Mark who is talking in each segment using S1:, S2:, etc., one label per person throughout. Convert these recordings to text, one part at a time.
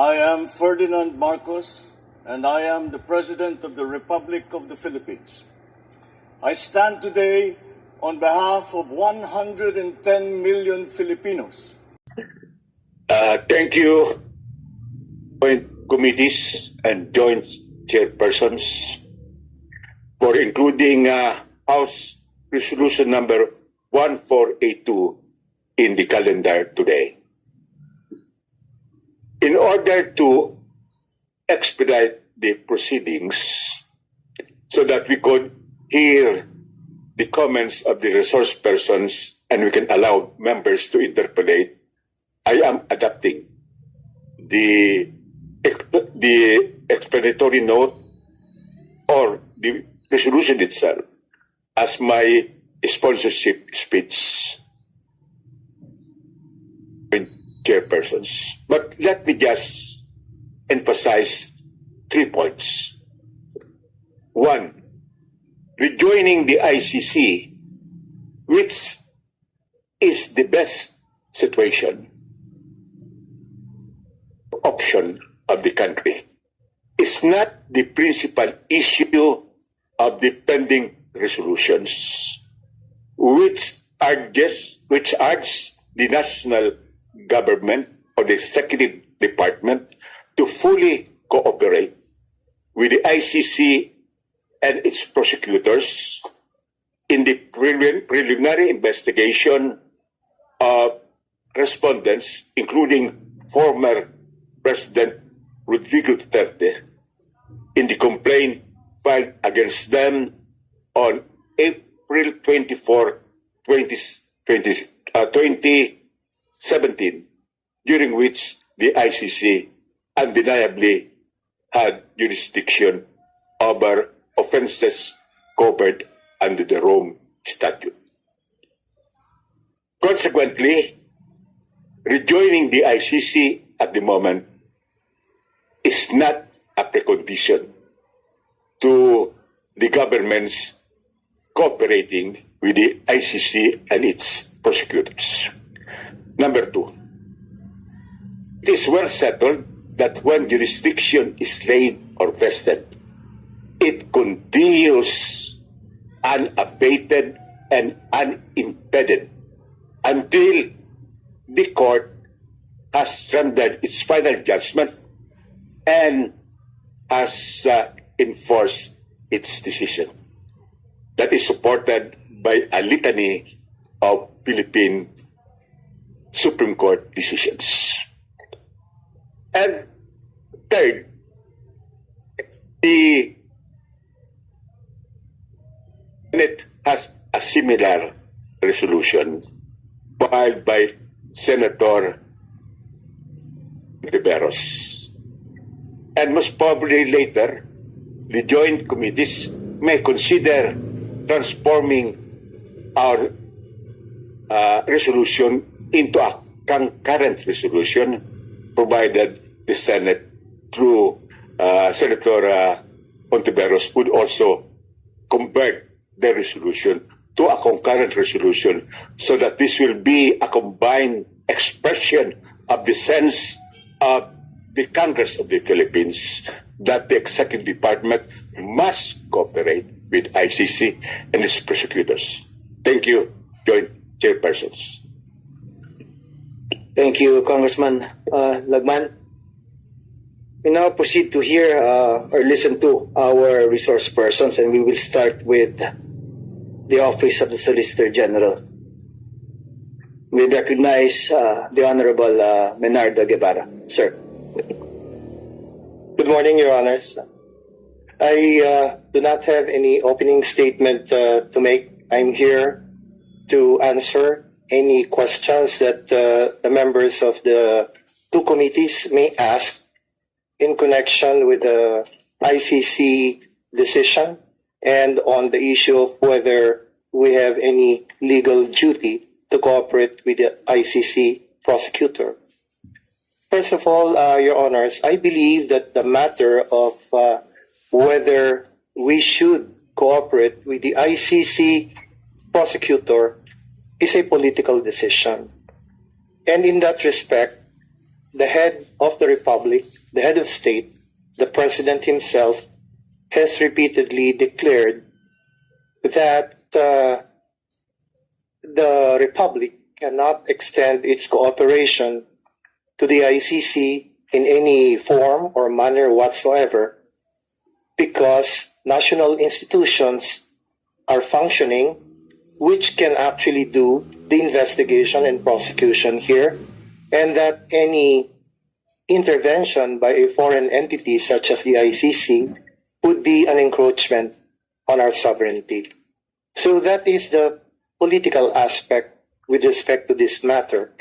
S1: I am Ferdinand Marcos, and I am the President of the Republic of the Philippines. I stand today on behalf of 110 million Filipinos.
S2: Thank you, joint committees and joint chairpersons, for including House Resolution number 1482 in the calendar today. In order to expedite the proceedings so that we could hear the comments of the resource persons and we can allow members to interpolate, I am adopting the explanatory note or the resolution itself as my sponsorship speech. Chairpersons. But let me just emphasize 3 points. One, rejoining the ICC, which is the best option of the country, is not the principal issue of the pending resolutions, which urge the national government or the executive department to fully cooperate with the ICC and its prosecutors in the preliminary investigation of respondents, including former President Rodrigo Duterte, in the complaint filed against them on April 24, 2017, during which the ICC undeniably had jurisdiction over offenses covered under the Rome Statute. Consequently, rejoining the ICC at the moment is not a precondition to the government's cooperating with the ICC and its prosecutors. Number 2, it is well settled that when jurisdiction is laid or vested, it continues unabated and unimpeded until the court has rendered its final judgment and has enforced its decision. That is supported by a litany of Philippine Supreme Court decisions. And third, the Senate has a similar resolution filed by Senator Guevaras. And most probably later, the joint committees may consider transforming our resolution into a concurrent resolution, provided the Senate, through Senator Ontiveros, would also convert the resolution to a concurrent resolution, so that this will be a combined expression of the sense of the Congress of the Philippines that the Executive Department must cooperate with ICC and its prosecutors. Thank you, Joint Chairpersons.
S3: Thank you, Congressman Lagman. We now proceed to hear or listen to our resource persons, and we will start with the Office of the Solicitor General. We recognize the Honorable Menardo Guevara. Sir.
S4: Good morning, Your Honors. I do not have any opening statement to make. I'm here to answer any questions that the members of the two committees may ask in connection with the ICC decision and on the issue of whether we have any legal duty to cooperate with the ICC prosecutor. First of all, Your Honors, I believe that the matter of whether we should cooperate with the ICC prosecutor is a political decision. And in that respect, the head of the Republic, the head of state, the President himself, has repeatedly declared that the Republic cannot extend its cooperation to the ICC in any form or manner whatsoever because national institutions are functioning which can actually do the investigation and prosecution here, and that any intervention by a foreign entity such as the ICC would be an encroachment on our sovereignty. So that is the political aspect with respect to this matter.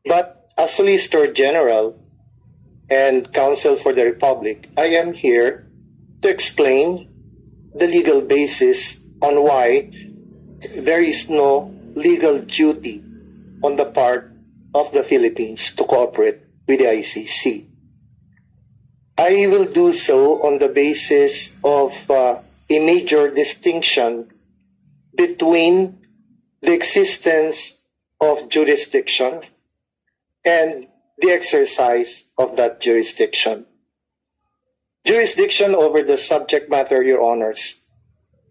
S4: But as Solicitor General and Counsel for the Republic, I am here to explain the legal basis on why there is no legal duty on the part of the Philippines to cooperate with the ICC. I will do so on the basis of a major distinction between the existence of jurisdiction and the exercise of that jurisdiction. Jurisdiction over the subject matter, Your Honors,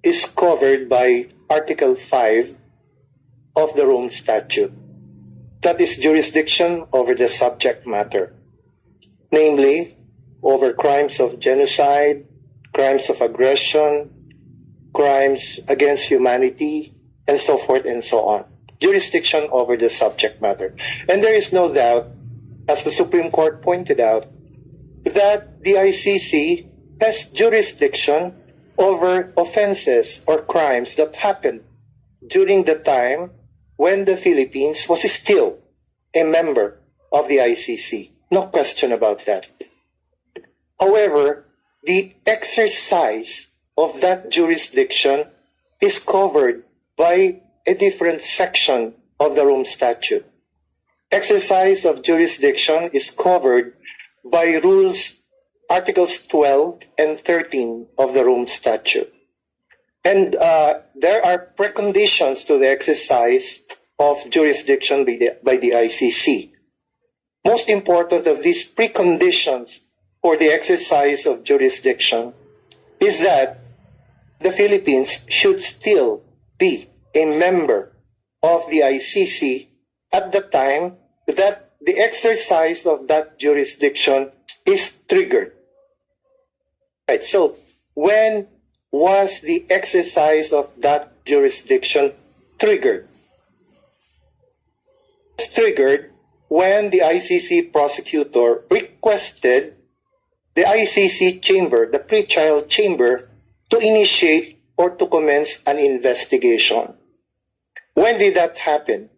S4: is covered by Article 5 of the Rome Statute. That is jurisdiction over the subject matter, namely over crimes of genocide, crimes of aggression, crimes against humanity, and so forth and so on. Jurisdiction over the subject matter. And there is no doubt, as the Supreme Court pointed out, that the ICC has jurisdiction over offenses or crimes that happened during the time when the Philippines was still a member of the ICC. No question about that. However, the exercise of that jurisdiction is covered by a different section of the Rome Statute. Exercise of jurisdiction is covered by rules, Articles 12 and 13 of the Rome Statute. And there are preconditions to the exercise of jurisdiction by the ICC. Most important of these preconditions for the exercise of jurisdiction is that the Philippines should still be a member of the ICC at the time that the exercise of that jurisdiction is triggered. Right, so when was the exercise of that jurisdiction triggered? It's triggered when the ICC prosecutor requested the ICC chamber, the pre-trial chamber, to initiate or to commence an investigation. When did that happen?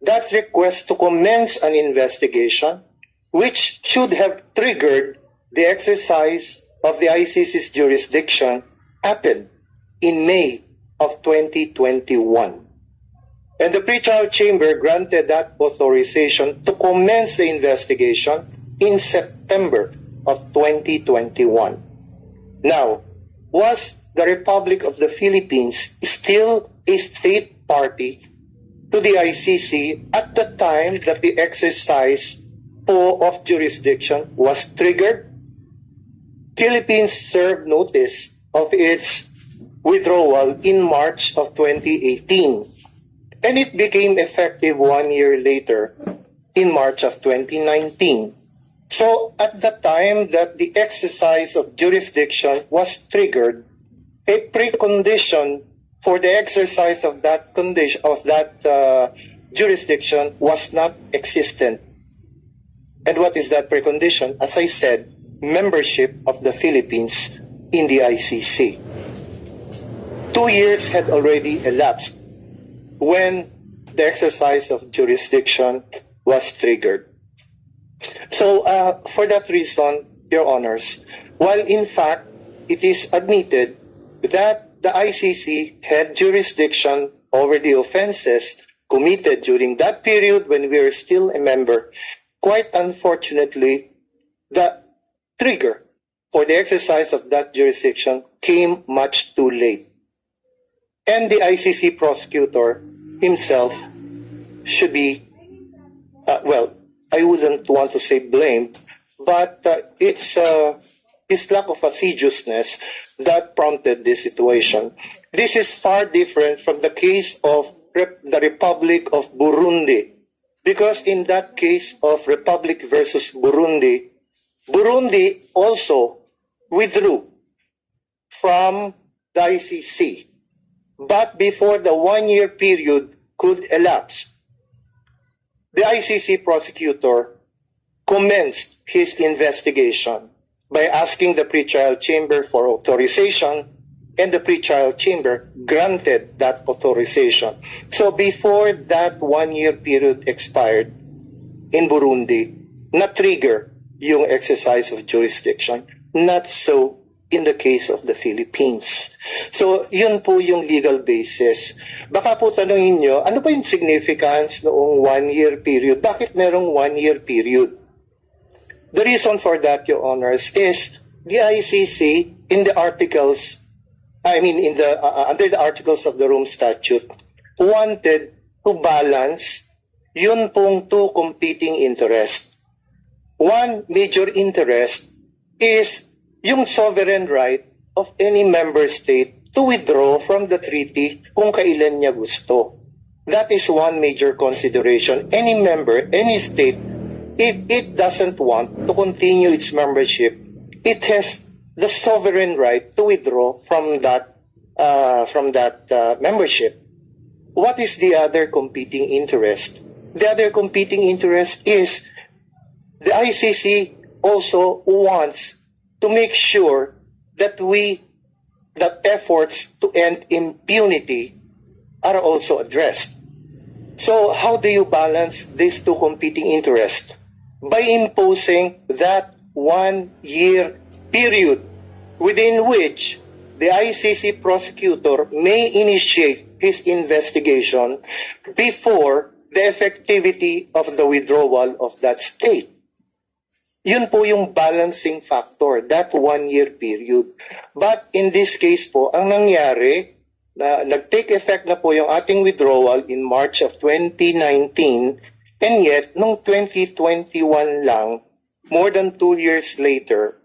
S4: That request to commence an investigation, which should have triggered the exercise of the ICC's jurisdiction, happened in May of 2021. And the pre-trial chamber granted that authorization to commence the investigation in September of 2021. Now, was the Republic of the Philippines still a state party to the ICC at the time that the exercise of jurisdiction was triggered? Philippines served notice of its withdrawal in March of 2018, and it became effective 1 year later in March of 2019. So at the time that the exercise of jurisdiction was triggered, a precondition for the exercise of that jurisdiction was not existent. And what is that precondition? As I said, membership of the Philippines in the ICC. 2 years had already elapsed when the exercise of jurisdiction was triggered. So for that reason, Your Honors, while in fact it is admitted that the ICC had jurisdiction over the offenses committed during that period when we were still a member, quite unfortunately, the trigger for the exercise of that jurisdiction came much too late. And the ICC prosecutor himself should be, I wouldn't want to say blamed, but it's his lack of assiduousness that prompted this situation. This is far different from the case of the Republic of Burundi, because in that case of Republic versus Burundi, Burundi also withdrew from the ICC, but before the one-year period could elapse, the ICC prosecutor commenced his investigation by asking the pretrial chamber for authorization, and the pretrial chamber granted that authorization. So before that one-year period expired in Burundi, na-trigger yung exercise of jurisdiction. Not so in the case of the Philippines. So yun po yung legal basis. Baka po tanungin nyo, ano ba yung significance noong one-year period? Bakit merong one-year period? The reason for that, Your Honors, is the ICC in the articles, under the articles of the Rome Statute, wanted to balance yun pong two competing interests. One major interest is yung sovereign right of any member state to withdraw from the treaty kung kailan niya gusto. That is one major consideration. Any member, any state, if it doesn't want to continue its membership, it has the sovereign right to withdraw from that membership. What is the other competing interest? The other competing interest is the ICC also wants to make sure that efforts to end impunity are also addressed. So how do you balance these two competing interests? By imposing that one-year period within which the ICC prosecutor may initiate his investigation before the effectivity of the withdrawal of that state. Yun po yung balancing factor, that one-year period. But in this case po, ang nangyari, na nag-take effect na po yung ating withdrawal in March of 2019, and yet, nung 2021 lang, more than 2 years later,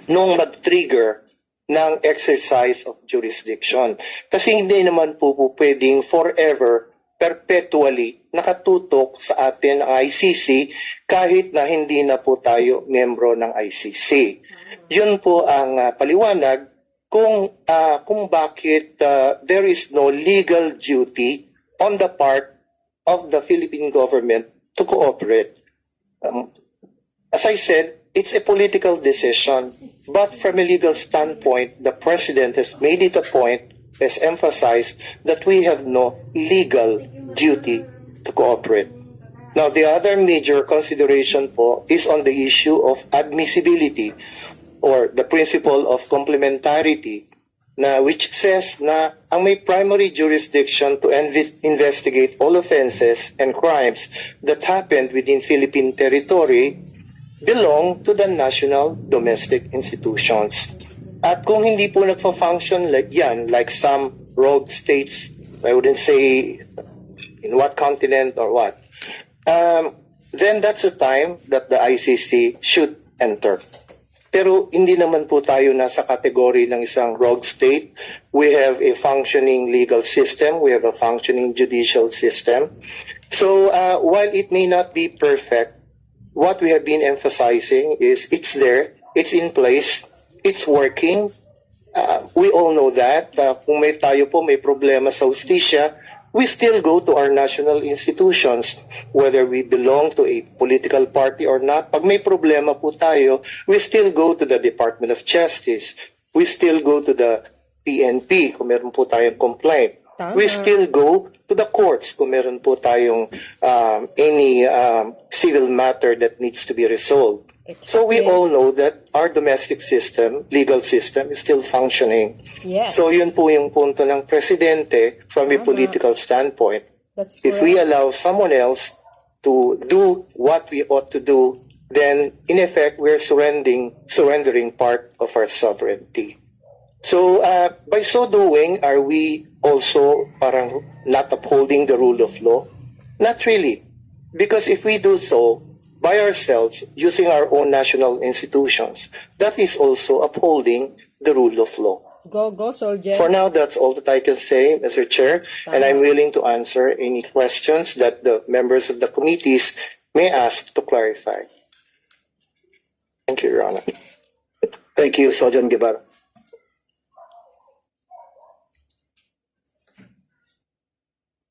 S4: nung mag-trigger ng exercise of jurisdiction. Kasi hindi naman po pwedeng forever, perpetually nakatutok sa atin ang ICC kahit na hindi na po tayo membro ng ICC. Yun po ang paliwanag kung bakit there is no legal duty on the part of the Philippine government to cooperate. As I said, it's a political decision, but from a legal standpoint, the President has made it a point, has emphasized that we have no legal duty to cooperate. Now, the other major consideration po is on the issue of admissibility or the principle of complementarity, which says na ang may primary jurisdiction to investigate all offenses and crimes that happened within Philippine territory belong to the national domestic institutions. At kung hindi po nagfa-function like some rogue states, I wouldn't say in what continent or what, then that's the time that the ICC should enter. Pero hindi naman po tayo nasa kategory ng isang rogue state. We have a functioning legal system. We have a functioning judicial system. So while it may not be perfect, what we have been emphasizing is it's there, it's in place, it's working. We all know that. Kung tayo po may problema sa hustisya, we still go to our national institutions, whether we belong to a political party or not. Pag may problema po tayo, we still go to the Department of Justice. We still go to the PNP kung meron po tayong complaint. We still go to the courts kung meron po tayong any civil matter that needs to be resolved. So we all know that our domestic system, legal system, is still functioning.
S5: Yes.
S4: So yun po yung punto ng presidente from a political standpoint.
S5: That's
S4: If we allow someone else to do what we ought to do, then in effect we're surrendering part of our sovereignty. So by so doing, are we also parang not upholding the rule of law? Not really. Because if we do so, by ourselves using our own national institutions. That is also upholding the rule of law.
S5: Go, SOLGEN.
S4: For now, that's all that I can say, Mr. Chair, and I'm willing to answer any questions that the members of the committees may ask to clarify. Thank you, Your Honor.
S3: Thank you, Sergeant Guevara.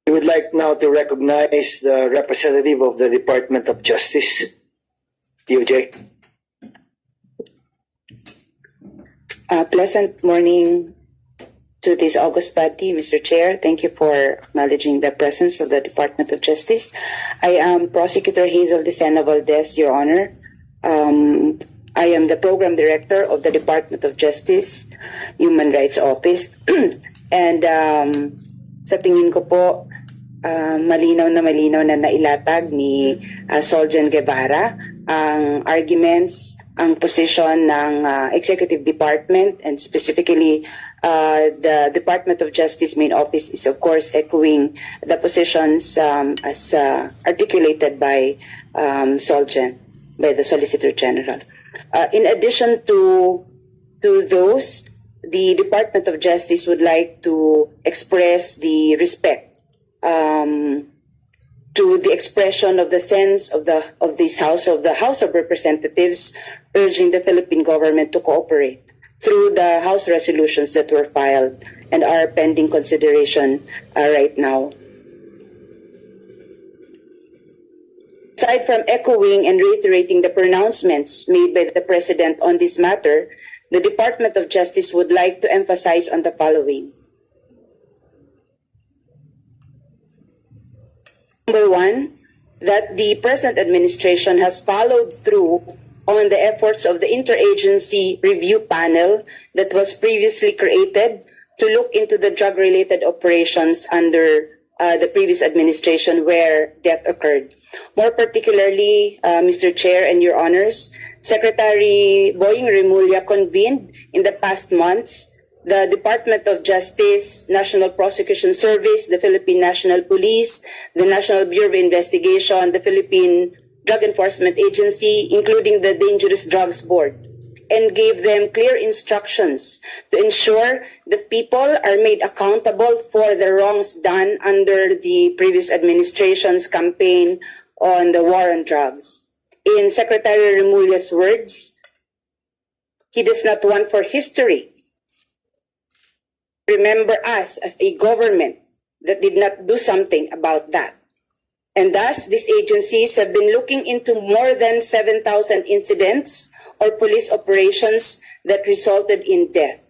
S3: We would like now to recognize the representative of the Department of Justice, DOJ.
S6: Pleasant morning to this August body, Mr. Chair. Thank you for acknowledging the presence of the Department of Justice. I am Prosecutor Hazel Decena Valdez, Your Honor. I am the Program Director of the Department of Justice Human Rights Office. And sa tingin ko po, malinaw na nailatag ni SOLGEN Guevara ang arguments, ang position ng Executive Department, and specifically the Department of Justice main office is of course echoing the positions as articulated by SOLGEN, by the Solicitor General. In addition to those, the Department of Justice would like to express the respect to the expression of the sense of this House, of the House of Representatives, urging the Philippine government to cooperate through the House resolutions that were filed and are pending consideration right now. Aside from echoing and reiterating the pronouncements made by the President on this matter, the Department of Justice would like to emphasize on the following. Number one, that the present administration has followed through on the efforts of the interagency review panel that was previously created to look into the drug-related operations under the previous administration where death occurred. More particularly, Mr. Chair and Your Honors, Secretary Boying Remulla convened in the past months the Department of Justice, National Prosecution Service, the Philippine National Police, the National Bureau of Investigation, the Philippine Drug Enforcement Agency, including the Dangerous Drugs Board, and gave them clear instructions to ensure that people are made accountable for the wrongs done under the previous administration's campaign on the war on drugs. In Secretary Remulla's words, he does not want for history remember us as a government that did not do something about that. And thus, these agencies have been looking into more than 7,000 incidents or police operations that resulted in death.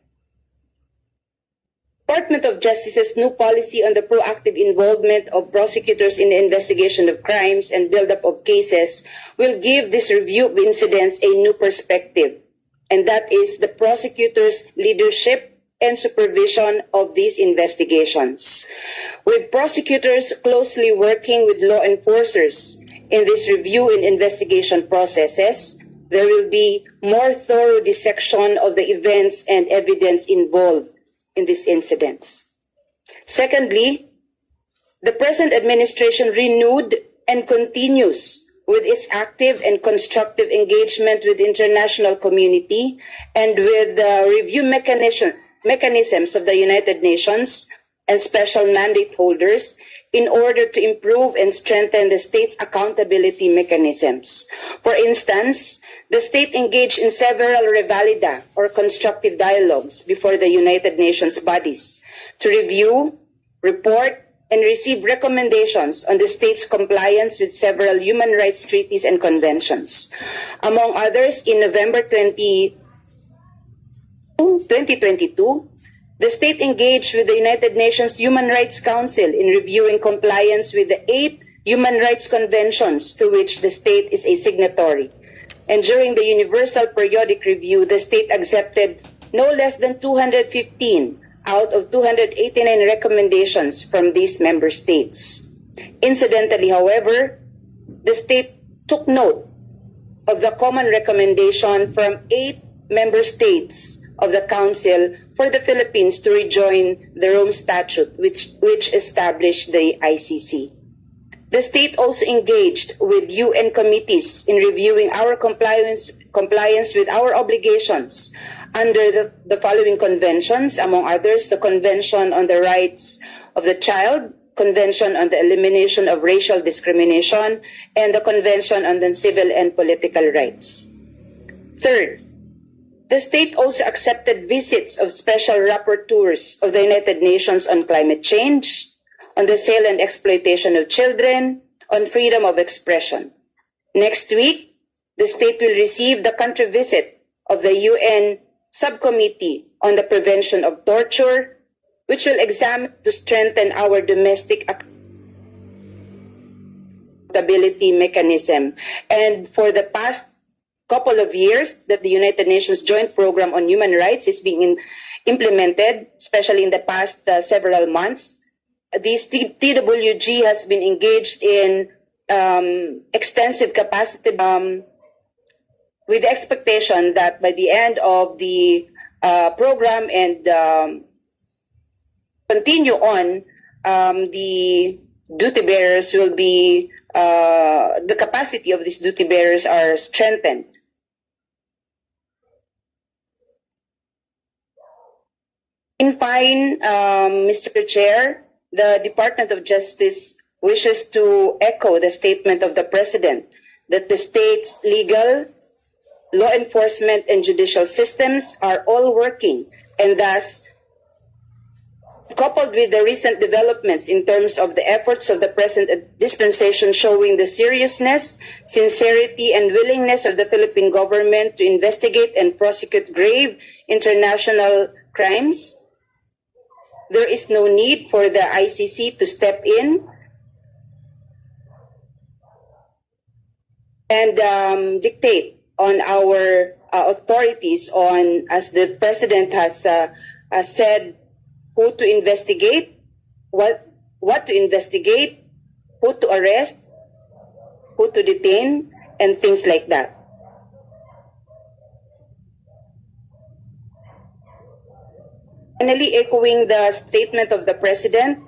S6: Department of Justice's new policy on the proactive involvement of prosecutors in the investigation of crimes and build-up of cases will give this review of incidents a new perspective, and that is the prosecutor's leadership and supervision of these investigations. With prosecutors closely working with law enforcers in this review and investigation processes, there will be more thorough dissection of the events and evidence involved in these incidents. Secondly, the present administration renewed and continues with its active and constructive engagement with the international community and with the review mechanisms of the United Nations and special mandate holders in order to improve and strengthen the state's accountability mechanisms. For instance, the state engaged in several revalida or constructive dialogues before the United Nations bodies to review, report, and receive recommendations on the state's compliance with several human rights treaties and conventions. Among others, in November 2022, the state engaged with the United Nations Human Rights Council in reviewing compliance with the 8 human rights conventions to which the state is a signatory. And during the Universal Periodic Review, the state accepted no less than 215 out of 289 recommendations from these member states. Incidentally, however, the state took note of the common recommendation from 8 member states of the Council for the Philippines to rejoin the Rome Statute, which established the ICC. The state also engaged with UN committees in reviewing our compliance with our obligations under the following conventions, among others, the Convention on the Rights of the Child, Convention on the Elimination of Racial Discrimination, and the Convention on the Civil and Political Rights. Third, the state also accepted visits of special rapporteurs of the United Nations on climate change, on the sale and exploitation of children, on freedom of expression. Next week, the state will receive the country visit of the UN Subcommittee on the Prevention of Torture, which will examine to strengthen our domestic accountability mechanism. And for the past couple of years that the United Nations Joint Program on Human Rights is being implemented, especially in the past several months, this TWG has been engaged in extensive capacity with the expectation that by the end of the program and continue on, the duty bearers will be, the capacity of these duty bearers are strengthened. In fine, Mr. Chair, the Department of Justice wishes to echo the statement of the President that the state's legal, law enforcement, and judicial systems are all working, and thus, coupled with the recent developments in terms of the efforts of the present dispensation showing the seriousness, sincerity, and willingness of the Philippine government to investigate and prosecute grave international crimes, there is no need for the ICC to step in and dictate on our authorities on, as the President has said, who to investigate, what to investigate, who to arrest, who to detain, and things like that. Finally, echoing the statement of the President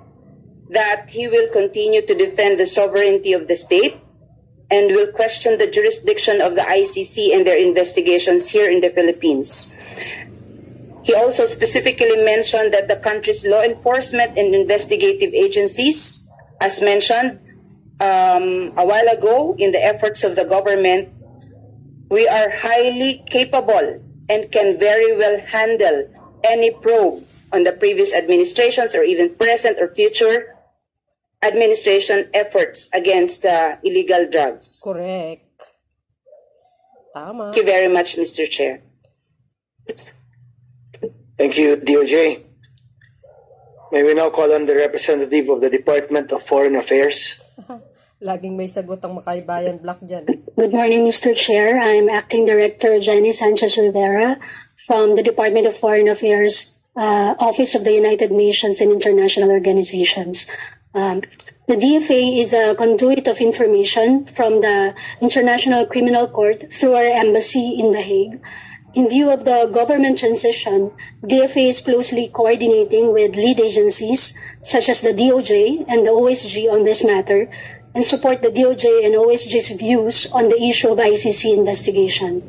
S6: that he will continue to defend the sovereignty of the state and will question the jurisdiction of the ICC and their investigations here in the Philippines. He also specifically mentioned that the country's law enforcement and investigative agencies, as mentioned a while ago in the efforts of the government, we are highly capable and can very well handle any probe on the previous administrations or even present or future administration efforts against illegal drugs.
S5: Correct. Tama.
S6: Thank you very much, Mr. Chair.
S3: Thank you, DOJ. May we now call on the representative of the Department of Foreign Affairs.
S5: Laging may sagot ang makaibayan black dyan.
S7: Good morning, Mr. Chair. I'm Acting Director Jenny Sanchez-Rivera from the Department of Foreign Affairs, Office of the United Nations and International Organizations. The DFA is a conduit of information from the International Criminal Court through our embassy in The Hague. In view of the government transition, DFA is closely coordinating with lead agencies such as the DOJ and the OSG on this matter and support the DOJ and OSG's views on the issue of ICC investigation.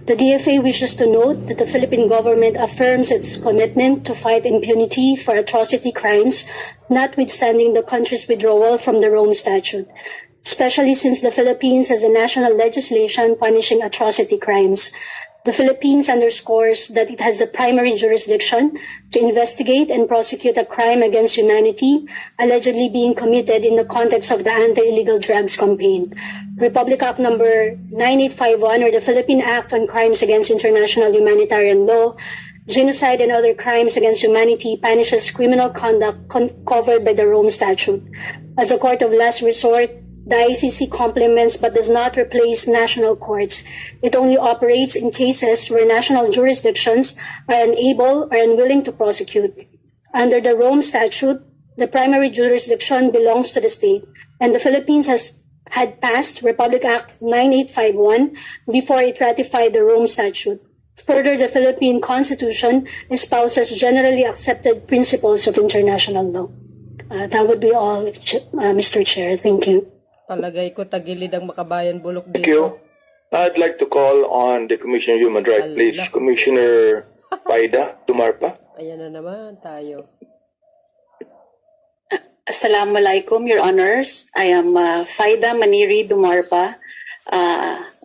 S7: The DFA wishes to note that the Philippine government affirms its commitment to fight impunity for atrocity crimes, notwithstanding the country's withdrawal from the Rome Statute, especially since the Philippines has a national legislation punishing atrocity crimes. The Philippines underscores that it has the primary jurisdiction to investigate and prosecute a crime against humanity allegedly being committed in the context of the anti-illegal drugs campaign. Republic Act number 9851, or the Philippine Act on Crimes Against International Humanitarian Law, genocide and other crimes against humanity punishes criminal conduct covered by the Rome Statute. As a court of last resort, the ICC complements but does not replace national courts. It only operates in cases where national jurisdictions are unable or unwilling to prosecute. Under the Rome Statute, the primary jurisdiction belongs to the state, and the Philippines had passed Republic Act 9851 before it ratified the Rome Statute. Further, the Philippine Constitution espouses generally accepted principles of international law. That would be all, Mr. Chair. Thank you.
S5: Palagay ko tagilid ang makabayan bulok dito.
S8: Thank you. I'd like to call on the Commissioner of Human Rights, please.
S5: Ala.
S8: Commissioner Faida Dumarpa.
S5: Ayan na naman tayo.
S9: Assalamualaikum, Your Honors. I am Faida Maniri Dumarpa,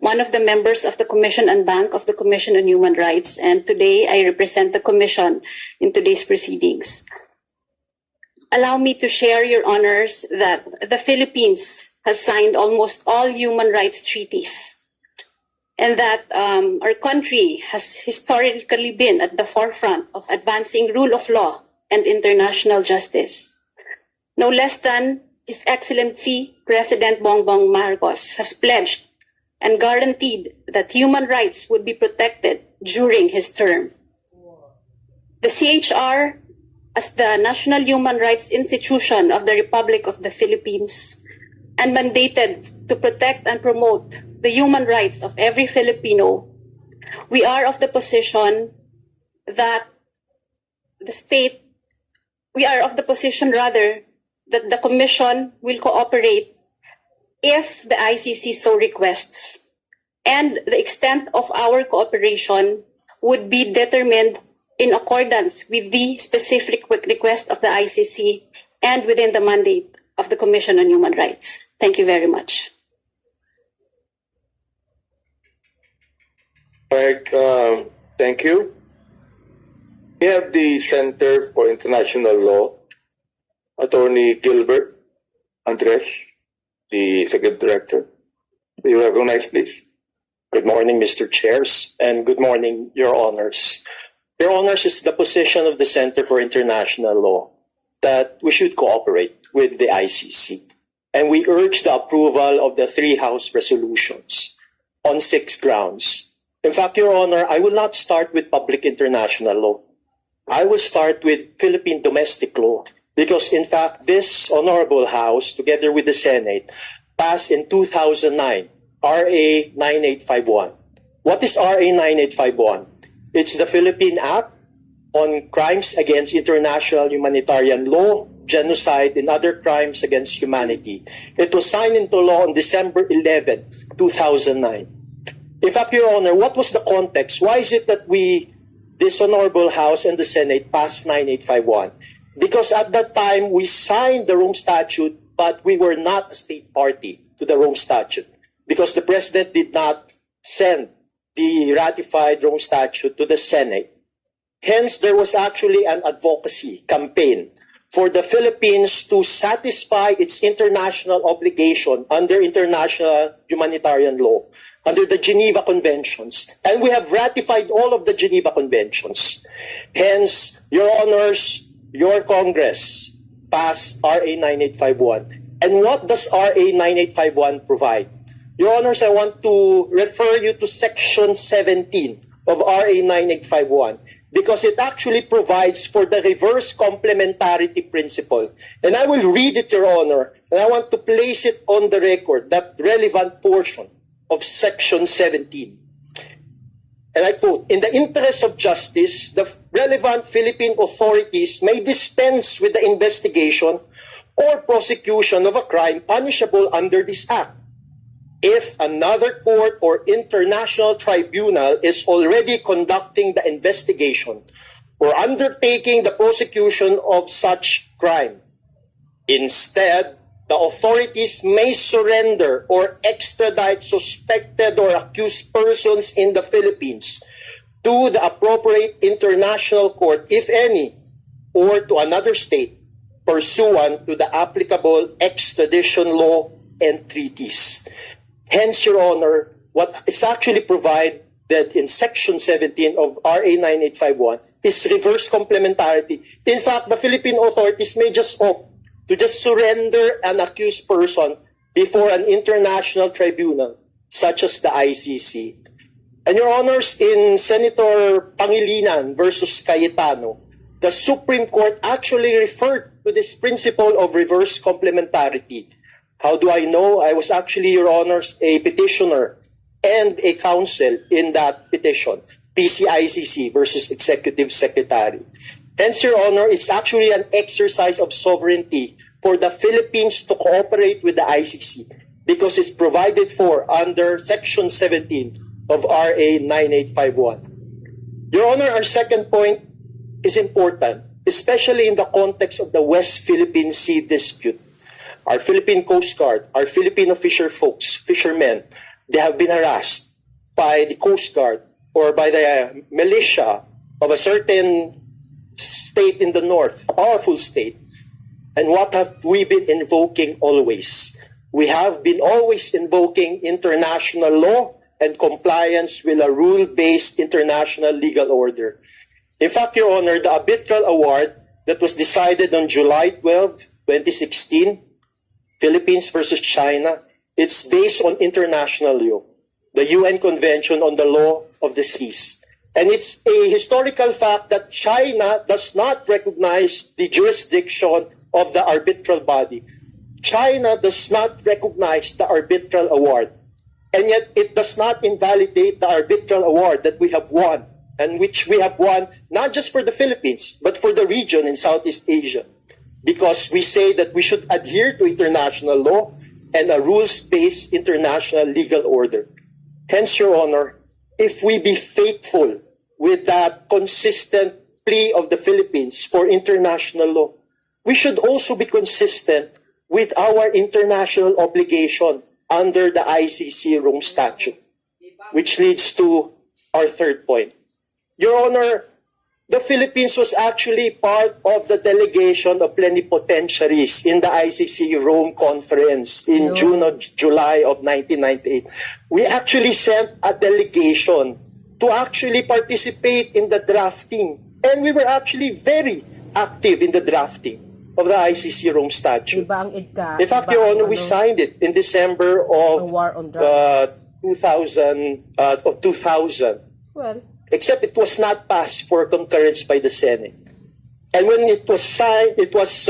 S9: one of the members of the Commission and Bank of the Commission on Human Rights, and today I represent the Commission in today's proceedings. Allow me to share, Your Honors, that the Philippines has signed almost all human rights treaties, and that our country has historically been at the forefront of advancing rule of law and international justice. No less than His Excellency President Bongbong Marcos has pledged and guaranteed that human rights would be protected during his term. The CHR, as the National Human Rights Institution of the Republic of the Philippines, and mandated to protect and promote the human rights of every Filipino, we are of the position that that the Commission will cooperate if the ICC so requests, and the extent of our cooperation would be determined in accordance with the specific request of the ICC and within the mandate of the Commission on Human Rights. Thank you very much.
S8: All right, thank you. We have the Center for International Law, Attorney Gilbert Andres, the Executive Director. Will you recognize, please?
S10: Good morning, Mr. Chairs, and good morning, Your Honors. Your Honors, is the position of the Center for International Law that we should cooperate with the ICC, and we urge the approval of the 3 House resolutions on 6 grounds. In fact, Your Honor, I will not start with public international law. I will start with Philippine domestic law, because in fact, this Honorable House, together with the Senate, passed in 2009, RA 9851. What is RA 9851? It's the Philippine Act on Crimes Against International Humanitarian Law, Genocide, and Other Crimes Against Humanity. It was signed into law on December 11, 2009. In fact, Your Honor, what was the context? Why is it that this Honorable House and the Senate passed 9851? Because at that time, we signed the Rome Statute, but we were not a state party to the Rome Statute, because the President did not send the ratified Rome Statute to the Senate. Hence, there was actually an advocacy campaign for the Philippines to satisfy its international obligation under international humanitarian law, under the Geneva Conventions. And we have ratified all of the Geneva Conventions. Hence, Your Honors, your Congress passed RA 9851. And what does RA 9851 provide? Your Honors, I want to refer you to Section 17 of RA 9851, because it actually provides for the reverse complementarity principle. And I will read it, Your Honor, and I want to place it on the record, that relevant portion of Section 17. And I quote, "In the interest of justice, the relevant Philippine authorities may dispense with the investigation or prosecution of a crime punishable under this Act if another court or international tribunal is already conducting the investigation or undertaking the prosecution of such crime. Instead, the authorities may surrender or extradite suspected or accused persons in the Philippines to the appropriate international court, if any, or to another state, pursuant to the applicable extradition law and treaties." Hence, Your Honor, what is actually provided in Section 17 of RA 9851 is reverse complementarity. In fact, the Philippine authorities may just opt to just surrender an accused person before an international tribunal, such as the ICC. And Your Honors, in Senator Pangilinan versus Cayetano, the Supreme Court actually referred to this principle of reverse complementarity. How do I know? I was actually, Your Honors, a petitioner and a counsel in that petition, PCICC versus Executive Secretary. Hence, Your Honor, it's actually an exercise of sovereignty for the Philippines to cooperate with the ICC because it's provided for under Section 17 of RA 9851. Your Honor, our second point is important, especially in the context of the West Philippine Sea dispute. Our Philippine Coast Guard, our Filipino fishermen, they have been harassed by the Coast Guard or by the militia of a certain state in the north, a powerful state. And what have we been invoking always? We have been always invoking international law and compliance with a rule-based international legal order. In fact, Your Honor, the arbitral award that was decided on July 12, 2016, Philippines versus China, it's based on international law, the UN Convention on the Law of the Seas. And it's a historical fact that China does not recognize the jurisdiction of the arbitral body. China does not recognize the arbitral award. And yet it does not invalidate the arbitral award that we have won, and which we have won not just for the Philippines, but for the region in Southeast Asia. Because we say that we should adhere to international law and a rules-based international legal order. Hence, Your Honor, if we be faithful with that consistent plea of the Philippines for international law, we should also be consistent with our international obligation under the ICC Rome Statute, which leads to our third point. Your Honor, the Philippines was actually part of the delegation of plenipotentiaries in the ICC Rome Conference in July of 1998. We actually sent a delegation to actually participate in the drafting. And we were actually very active in the drafting of the ICC Rome Statute. In fact, Your Honor, we signed it in December of 2000.
S5: Well,
S10: Except it was not passed for concurrence by the Senate. And when it was signed, it was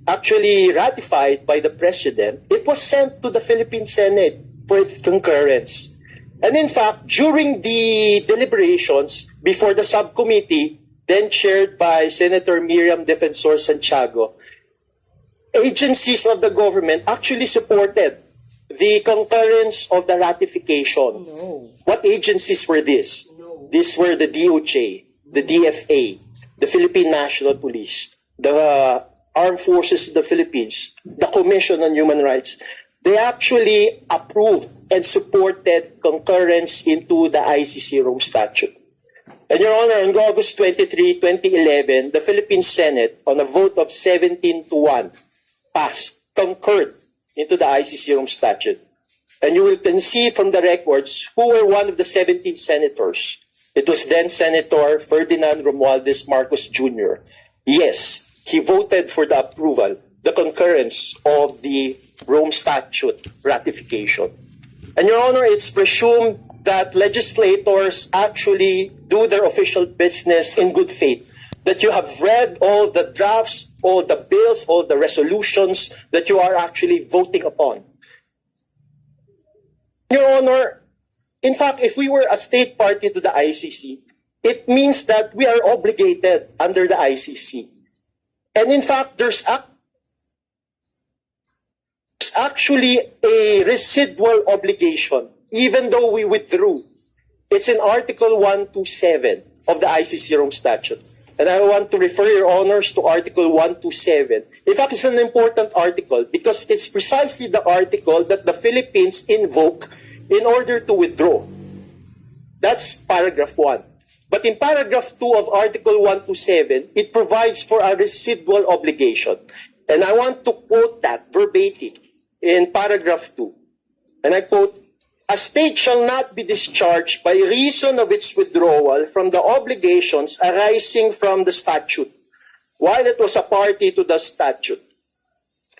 S10: actually ratified by the President. It was sent to the Philippine Senate for its concurrence. And in fact, during the deliberations before the subcommittee, then chaired by Senator Miriam Defensor Santiago, agencies of the government actually supported the concurrence of the ratification. What agencies were these? These were the DOJ, the DFA, the Philippine National Police, the Armed Forces of the Philippines, the Commission on Human Rights. They actually approved and supported concurrence into the ICC Rome Statute. And Your Honor, on August 23, 2011, the Philippine Senate, on a vote of 17-1, concurred into the ICC Rome Statute. And you can see from the records who were one of the 17 senators. It was then Senator Ferdinand Romualdez Marcos Jr. Yes, he voted for the approval, the concurrence of the Rome Statute ratification. And Your Honor, it's presumed that legislators actually do their official business in good faith, that you have read all the drafts, all the bills, all the resolutions that you are actually voting upon. Your Honor, in fact, if we were a state party to the ICC, it means that we are obligated under the ICC. And in fact, there's actually a residual obligation, even though we withdrew. It's in Article 127 of the ICC Rome Statute. And I want to refer your honors to Article 127. In fact, it's an important article because it's precisely the article that the Philippines invoke in order to withdraw. That's paragraph 1. But in paragraph 2 of Article 127, it provides for a residual obligation. And I want to quote that verbatim in paragraph 2. And I quote, "A state shall not be discharged by reason of its withdrawal from the obligations arising from the statute, while it was a party to the statute,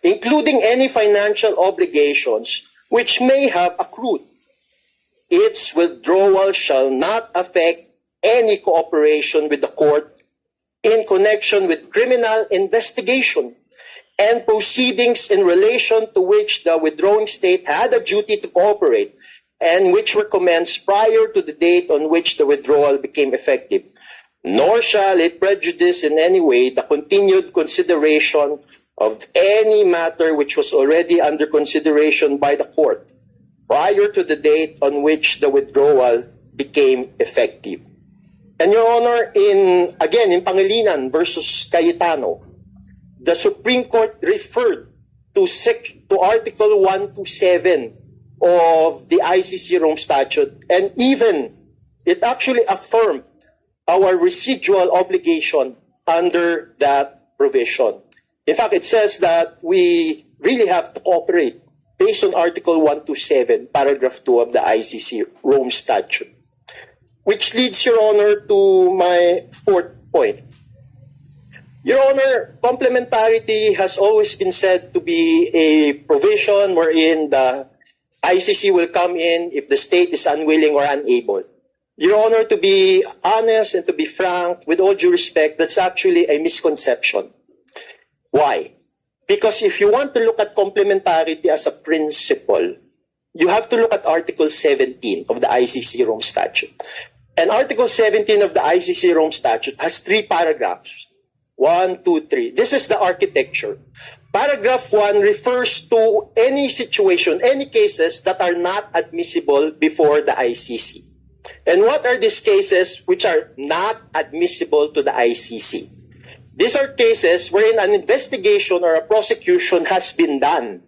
S10: including any financial obligations which may have accrued. Its withdrawal shall not affect any cooperation with the court in connection with criminal investigation and proceedings in relation to which the withdrawing state had a duty to cooperate and which were commenced prior to the date on which the withdrawal became effective." nor shall it prejudice in any way the continued consideration of any matter which was already under consideration by the court prior to the date on which the withdrawal became effective. And Your Honor, in Pangilinan versus Cayetano, the Supreme Court referred to Article 127 of the ICC Rome Statute, and even it actually affirmed our residual obligation under that provision. In fact, it says that we really have to cooperate based on Article 127, Paragraph 2 of the ICC Rome Statute. Which leads, Your Honor, to my fourth point. Your Honor, complementarity has always been said to be a provision wherein the ICC will come in if the state is unwilling or unable. Your Honor, to be honest and to be frank, with all due respect, that's actually a misconception. Why? Because if you want to look at complementarity as a principle, you have to look at Article 17 of the ICC Rome Statute. And Article 17 of the ICC Rome Statute has 3 paragraphs. 1, 2, 3. This is the architecture. Paragraph 1 refers to any situation, any cases that are not admissible before the ICC. And what are these cases which are not admissible to the ICC? These are cases wherein an investigation or a prosecution has been done,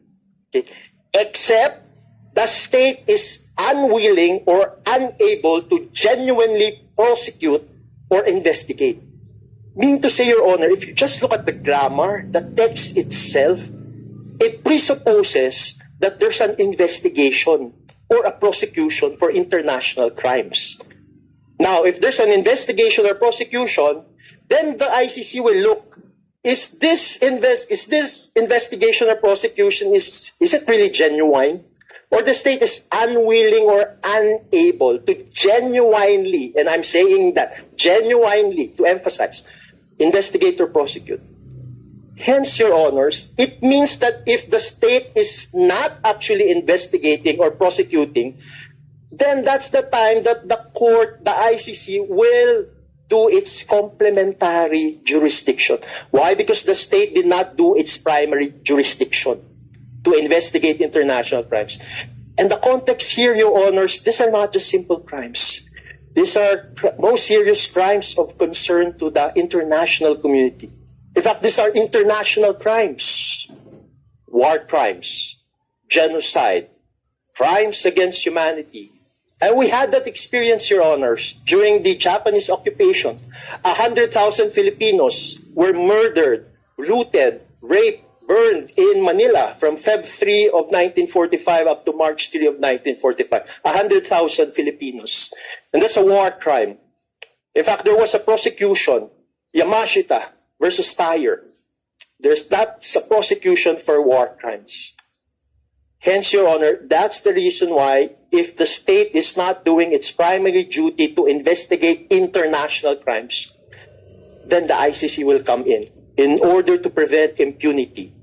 S10: okay, except the state is unwilling or unable to genuinely prosecute or investigate. Meaning to say, Your Honor, if you just look at the grammar, the text itself, it presupposes that there's an investigation or a prosecution for international crimes. Now, if there's an investigation or prosecution, then the ICC will look, is this investigation or prosecution, is it really genuine? Or the state is unwilling or unable to genuinely, and I'm saying that, genuinely, to emphasize, investigate or prosecute. Hence, Your Honors, it means that if the state is not actually investigating or prosecuting, then that's the time that the court, the ICC, will do its complementary jurisdiction. Why? Because the state did not do its primary jurisdiction to investigate international crimes. And the context here, Your Honors, these are not just simple crimes. These are most serious crimes of concern to the international community. In fact, these are international crimes. War crimes, genocide, crimes against humanity. And we had that experience, Your Honors, during the Japanese occupation. 100,000 Filipinos were murdered, looted, raped, burned in Manila from Feb 3 of 1945 up to March 3 of 1945. 100,000 Filipinos. And that's a war crime. In fact, there was a prosecution, Yamashita versus Tyre. That's a prosecution for war crimes. Hence, Your Honor, that's the reason why if the state is not doing its primary duty to investigate international crimes, then the ICC will come in order to prevent impunity.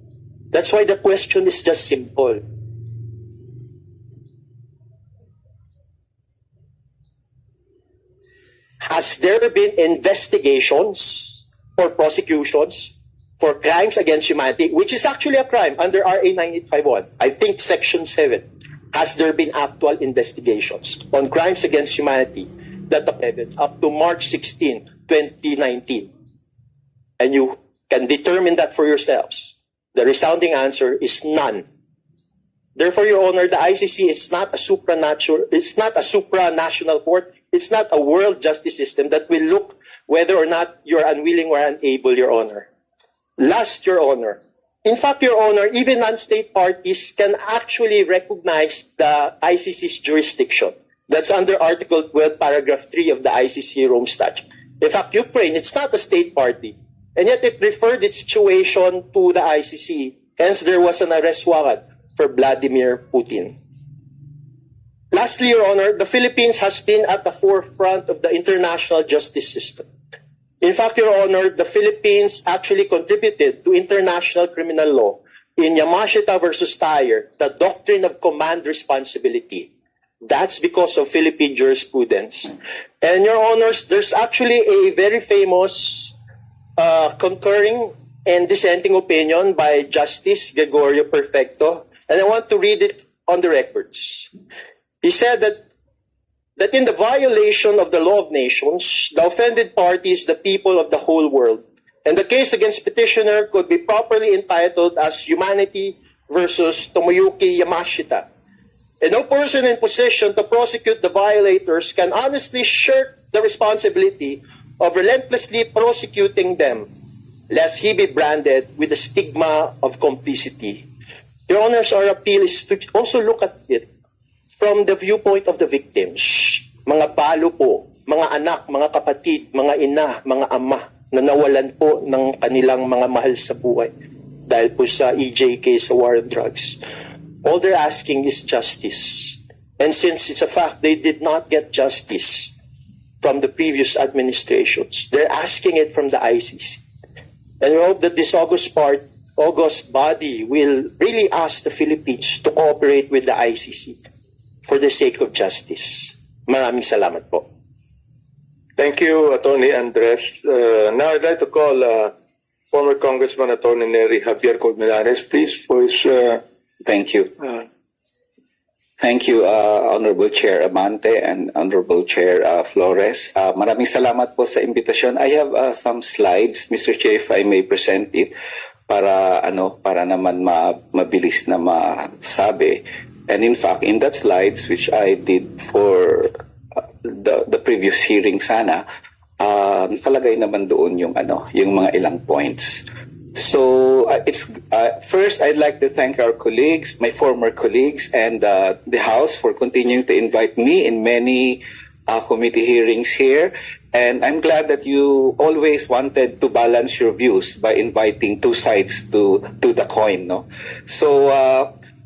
S10: That's why the question is just simple. Has there been investigations or prosecutions for crimes against humanity, which is actually a crime under RA 9851, I think Section 7. Has there been actual investigations on crimes against humanity that occurred up to March 16, 2019? And you can determine that for yourselves. The resounding answer is none. Therefore, Your Honor, the ICC is not a supranational court. It's not a world justice system that will look whether or not you're unwilling or unable, Your Honor. Last, Your Honor. In fact, Your Honor, even non-state parties can actually recognize the ICC's jurisdiction. That's under Article 12, Paragraph 3 of the ICC Rome Statute. In fact, Ukraine, it's not a state party. And yet it referred its situation to the ICC. Hence, there was an arrest warrant for Vladimir Putin. Lastly, Your Honor, the Philippines has been at the forefront of the international justice system. In fact, Your Honor, the Philippines actually contributed to international criminal law in Yamashita versus Tyre, the doctrine of command responsibility. That's because of Philippine jurisprudence. And Your Honors, there's actually a very famous concurring and dissenting opinion by Justice Gregorio Perfecto, and I want to read it on the records. He said that in the violation of the law of nations, the offended party is the people of the whole world, and the case against petitioner could be properly entitled as Humanity versus Tomoyuki Yamashita. And no person in position to prosecute the violators can honestly shirk the responsibility of relentlessly prosecuting them, lest he be branded with the stigma of complicity. Your Honors, our appeal is to also look at it from the viewpoint of the victims. Mga palo po, mga anak, mga kapatid, mga ina, mga ama na nawalan po ng kanilang mga mahal sa buhay dahil po sa EJK, sa war on drugs. All they're asking is justice. And since it's a fact they did not get justice from the previous administrations, they're asking it from the ICC. And we hope that this August body will really ask the Philippines to cooperate with the ICC for the sake of justice. Maraming salamat po.
S8: Thank you, Attorney Andres. Now I'd like to call former Congressman Attorney Nery Javier Colmenares, please, for his...
S11: Thank you. Thank you, Honorable Chair Amante and Honorable Chair Flores. Maraming salamat po sa invitation. I have some slides, Mr. Chair, if I may present it para naman mabilis na masabi. And in fact, in that slides which I did for the previous hearing sana, nakalagay naman doon yung mga ilang points. So first, I'd like to thank our colleagues, my former colleagues, and the House for continuing to invite me in many committee hearings here. And I'm glad that you always wanted to balance your views by inviting two sides to the coin, no? So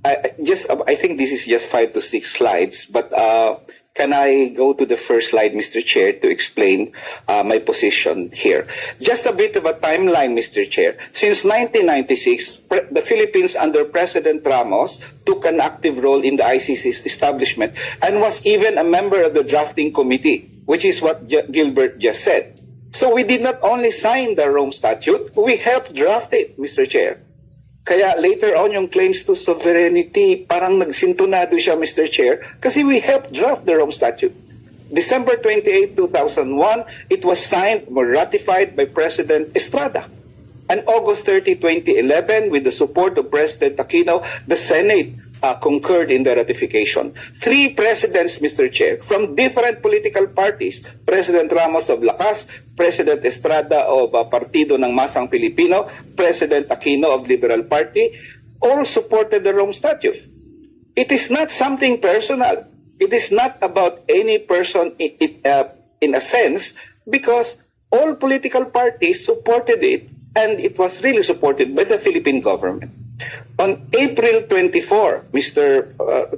S11: I think this is just 5 to 6 slides, but can I go to the first slide, Mr. Chair, to explain my position here? Just a bit of a timeline, Mr. Chair. Since 1996, the Philippines under President Ramos took an active role in the ICC's establishment and was even a member of the drafting committee, which is what Gilbert just said. So we did not only sign the Rome Statute, we helped draft it, Mr. Chair. Kaya later on, yung claims to sovereignty, parang nagsintunado siya, Mr. Chair, kasi we helped draft the Rome Statute. December 28, 2001, it was signed or ratified by President Estrada. And August 30, 2011, with the support of President Aquino, the Senate concurred in the ratification. 3 presidents, Mr. Chair, from different political parties, President Ramos of Lakas, President Estrada of Partido ng Masang Pilipino, President Aquino of Liberal Party, all supported the Rome Statute. It is not something personal. It is not about any person in a sense, because all political parties supported it, and it was really supported by the Philippine government. On April 24, Mr.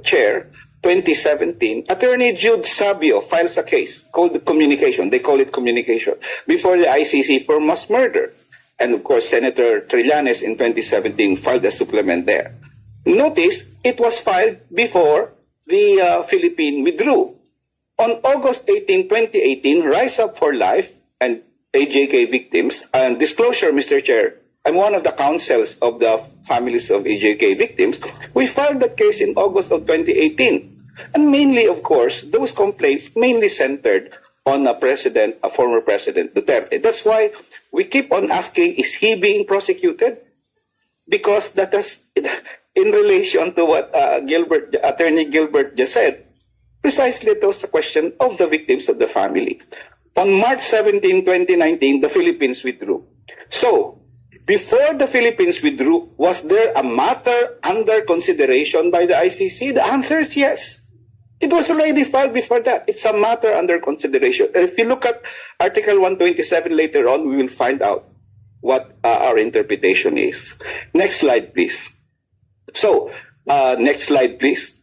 S11: Chair, 2017, Attorney Jude Sabio files a case called communication. They call it communication before the ICC for mass murder. And of course, Senator Trillanes in 2017 filed a supplement there. Notice, it was filed before the Philippine withdrew. On August 18, 2018, Rise Up for Life and AJK victims, and disclosure, Mr. Chair, I'm one of the counsels of the families of AJK victims. We filed the case in August of 2018. And mainly, of course, those complaints mainly centered on a former President Duterte. That's why we keep on asking, is he being prosecuted? Because that is in relation to what Attorney Gilbert just said. Precisely, it was a question of the victims of the family. On March 17, 2019, the Philippines withdrew. So, before the Philippines withdrew, was there a matter under consideration by the ICC? The answer is yes. It was already filed before that. It's a matter under consideration. And if you look at Article 127 later on, we will find out what our interpretation is. Next slide, please. So, next slide, please.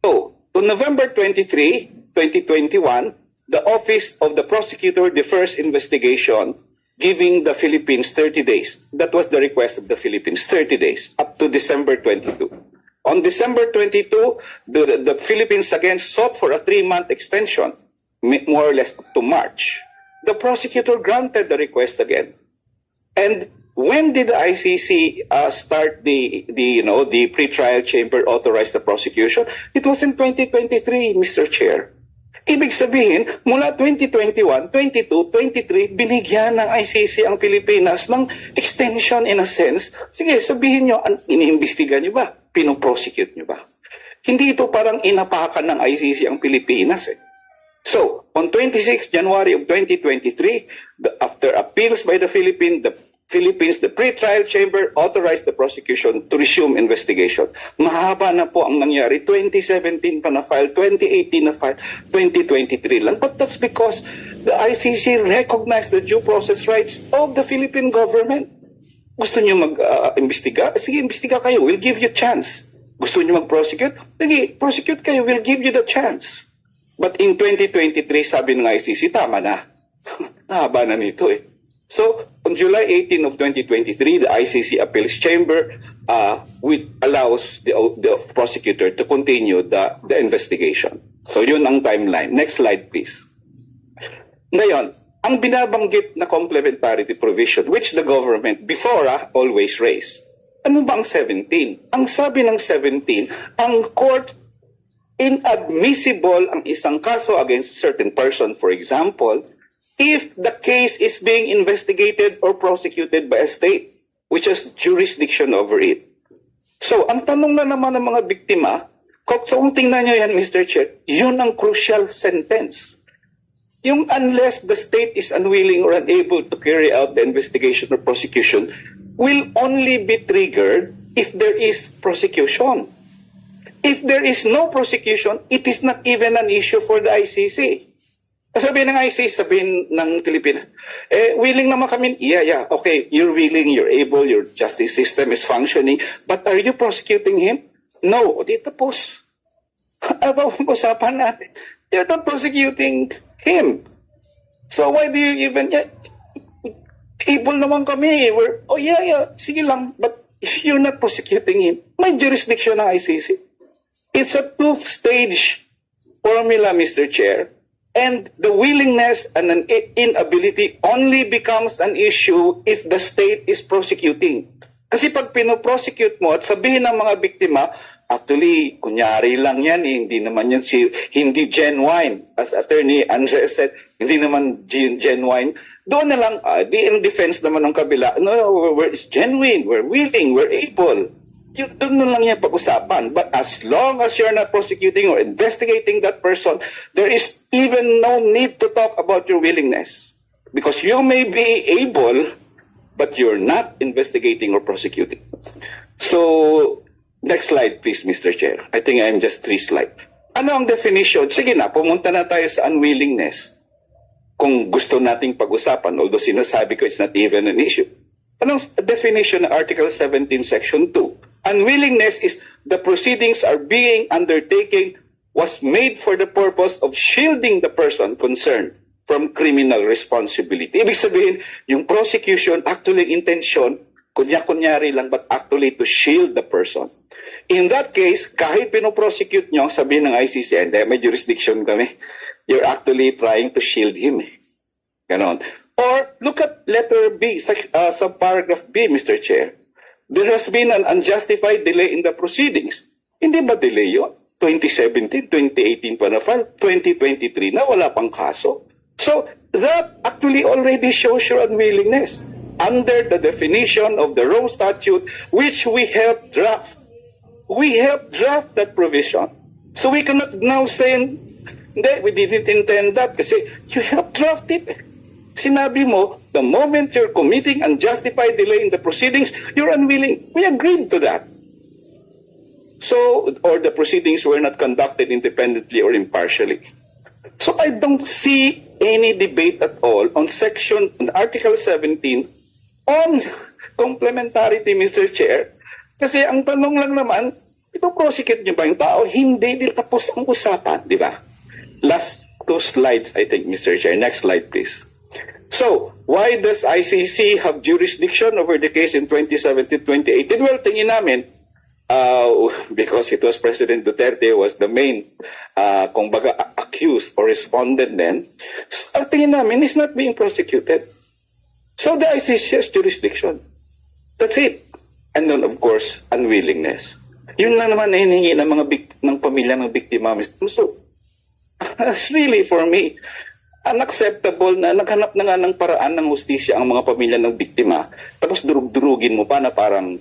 S11: So, on November 23, 2021, the Office of the Prosecutor defers investigation, giving the Philippines 30 days. That was the request of the Philippines, 30 days, up to December 22. On December 22, the Philippines again sought for a 3-month extension, more or less up to March. The prosecutor granted the request again. And when did the ICC start the pretrial chamber authorize the prosecution? It was in 2023, Mr. Chair. Ibig sabihin, mula 2021, 22, 23, binigyan ng ICC ang Pilipinas ng extension in a sense. Sige, sabihin nyo, iniimbestiga nyo ba? Pinoprosecute nyo ba? Hindi ito parang inapakan ng ICC ang Pilipinas eh. So, on 26 January of 2023, after appeals by the Philippines, the pretrial chamber authorized the prosecution to resume investigation. Mahaba na po ang nangyari. 2017 pa na-file, 2018 na-file, 2023 lang. But that's because the ICC recognized the due process rights of the Philippine government. Gusto nyo mag-imbestiga? Sige, imbestiga kayo. We'll give you a chance. Gusto nyo mag-prosecute? Sige, prosecute kayo. We'll give you the chance. But in 2023, sabi ng ICC, tama na. Haba na nito eh. So, on July 18 of 2023, the ICC Appeals Chamber allows the prosecutor to continue the investigation. So, yun ang timeline. Next slide, please. Ngayon, ang binabanggit na complementarity provision, which the government before always raised, ano ba ang 17? Ang sabi ng 17, ang court inadmissible ang isang kaso against a certain person, for example, if the case is being investigated or prosecuted by a state which has jurisdiction over it. So, ang tanong na naman ng mga biktima, kung tingnan nyo yan, Mr. Chair, yun ang crucial sentence. Yung unless the state is unwilling or unable to carry out the investigation or prosecution will only be triggered if there is prosecution. If there is no prosecution, it is not even an issue for the ICC. Sabihin ng ICC, sabihin ng Pilipinas, willing naman kami, yeah, okay, you're willing, you're able, your justice system is functioning, but are you prosecuting him? No, o di tapos. Ano usapan natin? You're not prosecuting him. So why do you even, able naman kami, yeah, sige lang, but if you're not prosecuting him, may jurisdiction ng ICC. It's a two-stage formula, Mr. Chair. And the willingness and an inability only becomes an issue if the state is prosecuting. Kasi pag pinoprosecute mo at sabihin ng mga biktima, actually, kunyari lang yan, hindi naman yan hindi genuine. As Attorney Andres said, hindi naman genuine. Doon na lang, in defense naman ng kabila, no, it's genuine, we're willing, we're able. Doon na lang yan pag-usapan. But as long as you're not prosecuting or investigating that person, there is even no need to talk about your willingness. Because you may be able, but you're not investigating or prosecuting. So, next slide please, Mr. Chair. I think I'm just 3 slides. Ano ang definition? Sige na, pumunta na tayo sa unwillingness. Kung gusto nating pag-usapan, although sinasabi ko it's not even an issue. Anong definition ng Article 17, Section 2? Unwillingness is the proceedings are being undertaken was made for the purpose of shielding the person concerned from criminal responsibility. Ibig sabihin, yung prosecution, actually intention, kunyari lang, but actually to shield the person. In that case, kahit pinoprosecute nyo, sabihin ng ICC, hindi, may jurisdiction kami. You're actually trying to shield him. Ganon. Or look at letter B, subparagraph B, Mr. Chair. There has been an unjustified delay in the proceedings. Hindi ba delay yun? 2017, 2018 pa na-file, 2023 na wala pang kaso. So that actually already shows your unwillingness under the definition of the Rome Statute, which we helped draft. We helped draft that provision. So we cannot now say, hindi, we didn't intend that kasi you helped draft it. Sinabi mo, the moment you're committing unjustified delay in the proceedings, you're unwilling. We agreed to that. So, or the proceedings were not conducted independently or impartially. So I don't see any debate at all on Article 17 on complementarity, Mr. Chair. Kasi ang tanong lang naman, ito prosecute niyo ba yung tao? Hindi tapos ang usapan, di ba? Last 2 slides, I think, Mr. Chair. Next slide, please. So, why does ICC have jurisdiction over the case in 2017-2018? Well, tingin namin, because it was President Duterte was the main, kung baga, accused or respondent then, ang tingin namin is not being prosecuted. So the ICC has jurisdiction. That's it. And then, of course, unwillingness. Yun lang naman na hiningi ng mga ng pamilya ng biktima. So, that's really, for me, unacceptable na naghanap na nga ng paraan ng hustisya ang mga pamilya ng biktima, tapos durug-durugin mo pa na parang,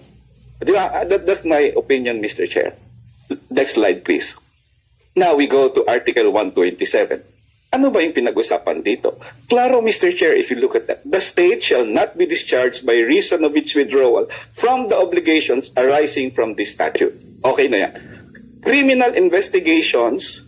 S11: di ba? That's my opinion, Mr. Chair. Next slide, please. Now we go to Article 127. Ano ba yung pinag-usapan dito? Klaro, Mr. Chair, if you look at that, the state shall not be discharged by reason of its withdrawal from the obligations arising from this statute. Okay na yan. Criminal investigations,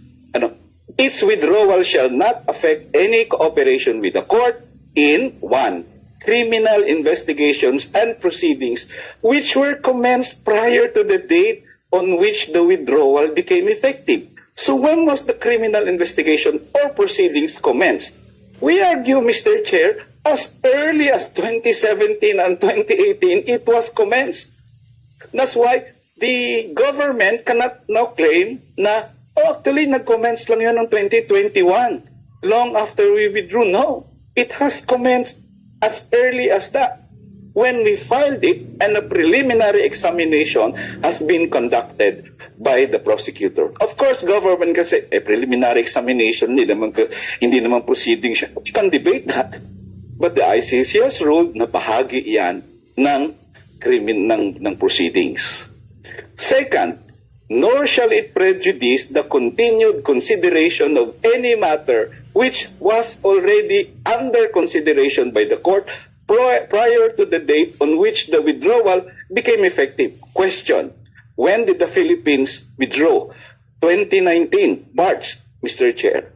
S11: its withdrawal shall not affect any cooperation with the court in 1. Criminal investigations and proceedings which were commenced prior to the date on which the withdrawal became effective. So when was the criminal investigation or proceedings commenced? We argue, Mr. Chair, as early as 2017 and 2018, it was commenced. That's why the government cannot now claim na, actually, nag-commence lang yun ng 2021, long after we withdrew. No, it has commenced as early as that. When we filed it, and a preliminary examination has been conducted by the prosecutor. Of course, government kasi, preliminary examination, hindi naman proceeding siya. You can debate that. But the ICC has ruled na bahagi yan ng proceedings. Second, nor shall it prejudice the continued consideration of any matter which was already under consideration by the court prior to the date on which the withdrawal became effective. Question: when did the Philippines withdraw? 2019, March, Mr. Chair.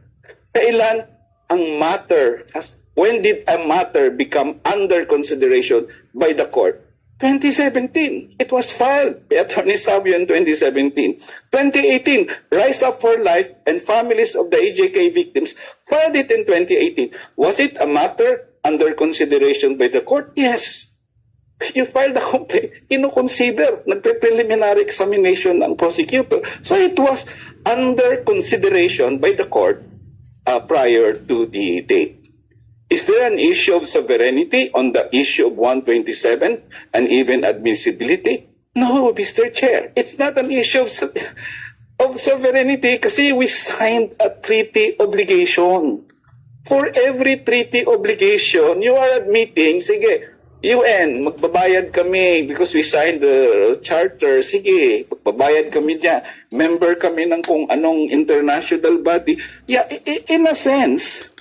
S11: Kailan ang matter, when did a matter become under consideration by the court? 2017. It was filed by Attorney Sabio in 2017. 2018, Rise Up for Life and families of the AJK victims filed it in 2018. Was it a matter under consideration by the court? Yes. You filed a complaint, ino-consider, nagpe-preliminary examination ng prosecutor. So it was under consideration by the court prior to the date. Is there an issue of sovereignty on the issue of 127 and even admissibility? No, Mr. Chair. It's not an issue of sovereignty kasi we signed a treaty obligation. For every treaty obligation, you are admitting, sige, UN, magbabayad kami because we signed the charter. Sige, magbabayad kami dyan. Member kami ng kung anong international body. Yeah, in a sense,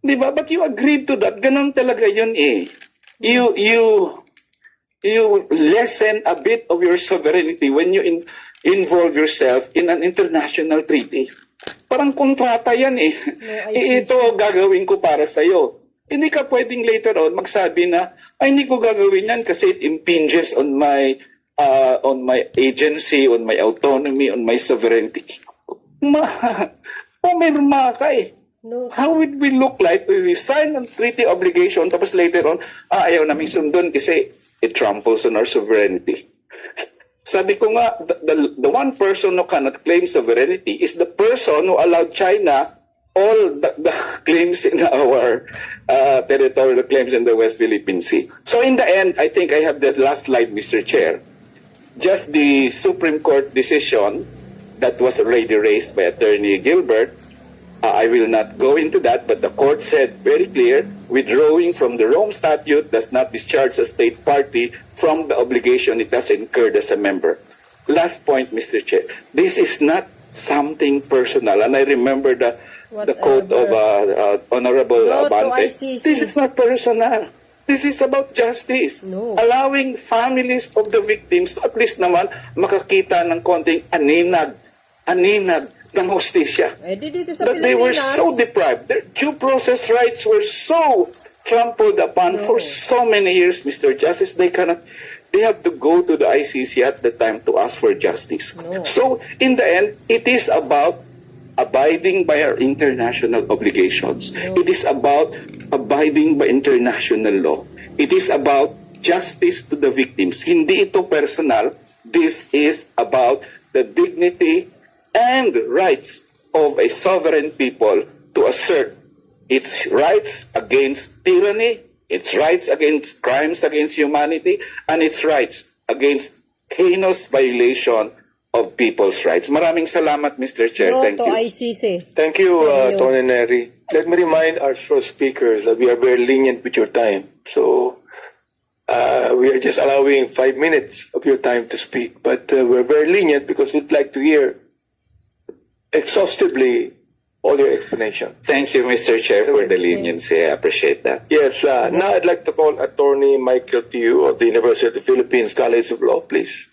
S11: di ba? But you agreed to that. Ganun talaga yun eh. You lessen a bit of your sovereignty when you involve yourself in an international treaty. Parang kontrata yan eh. Ito gagawin ko para sa'yo. Hindi ka pwedeng later on magsabi na, ay hindi ko gagawin yan kasi it impinges on my agency, on my autonomy, on my sovereignty. Pumirma ka eh. No. How would we look like if we sign a treaty obligation tapos later on, ayaw namin sundon kasi it tramples on our sovereignty. Sabi ko nga, the one person who cannot claim sovereignty is the person who allowed China all the claims in our territorial claims in the West Philippine Sea. So in the end, I think I have the last slide, Mr. Chair. Just the Supreme Court decision that was already raised by Attorney Gilbert, I will not go into that, but the court said very clear, withdrawing from the Rome Statute does not discharge a state party from the obligation it has incurred as a member. Last point, Mr. Chair. This is not something personal, and I remember the quote of Honorable Abante. This is not personal. This is about justice. No. Allowing families of the victims to at least naman makakita ng konting aninag ng hustisya. That they were so deprived. Their due process rights were so trampled upon for so many years, Mr. Justice. They have to go to the ICC at the time to ask for justice. No. So, in the end, it is about abiding by our international obligations. No. It is about abiding by international law. It is about justice to the victims. Hindi ito personal. This is about the dignity and rights of a sovereign people to assert its rights against tyranny, its rights against crimes against humanity, and its rights against heinous violation of people's rights. Maraming salamat, Mr. Chair.
S12: No
S11: Thank
S12: to
S11: you.
S12: ICC.
S8: Thank you,
S12: Thank you.
S8: Tony Neri. Let me remind our first speakers that we are very lenient with your time. So we are just allowing 5 minutes of your time to speak. But we're very lenient because we'd like to hear exhaustively all your explanation.
S11: Thank you, Mr. Chair, for the leniency. I appreciate that.
S8: Yes, now I'd like to call Attorney Michael Tiu of the University of the Philippines College of Law, please.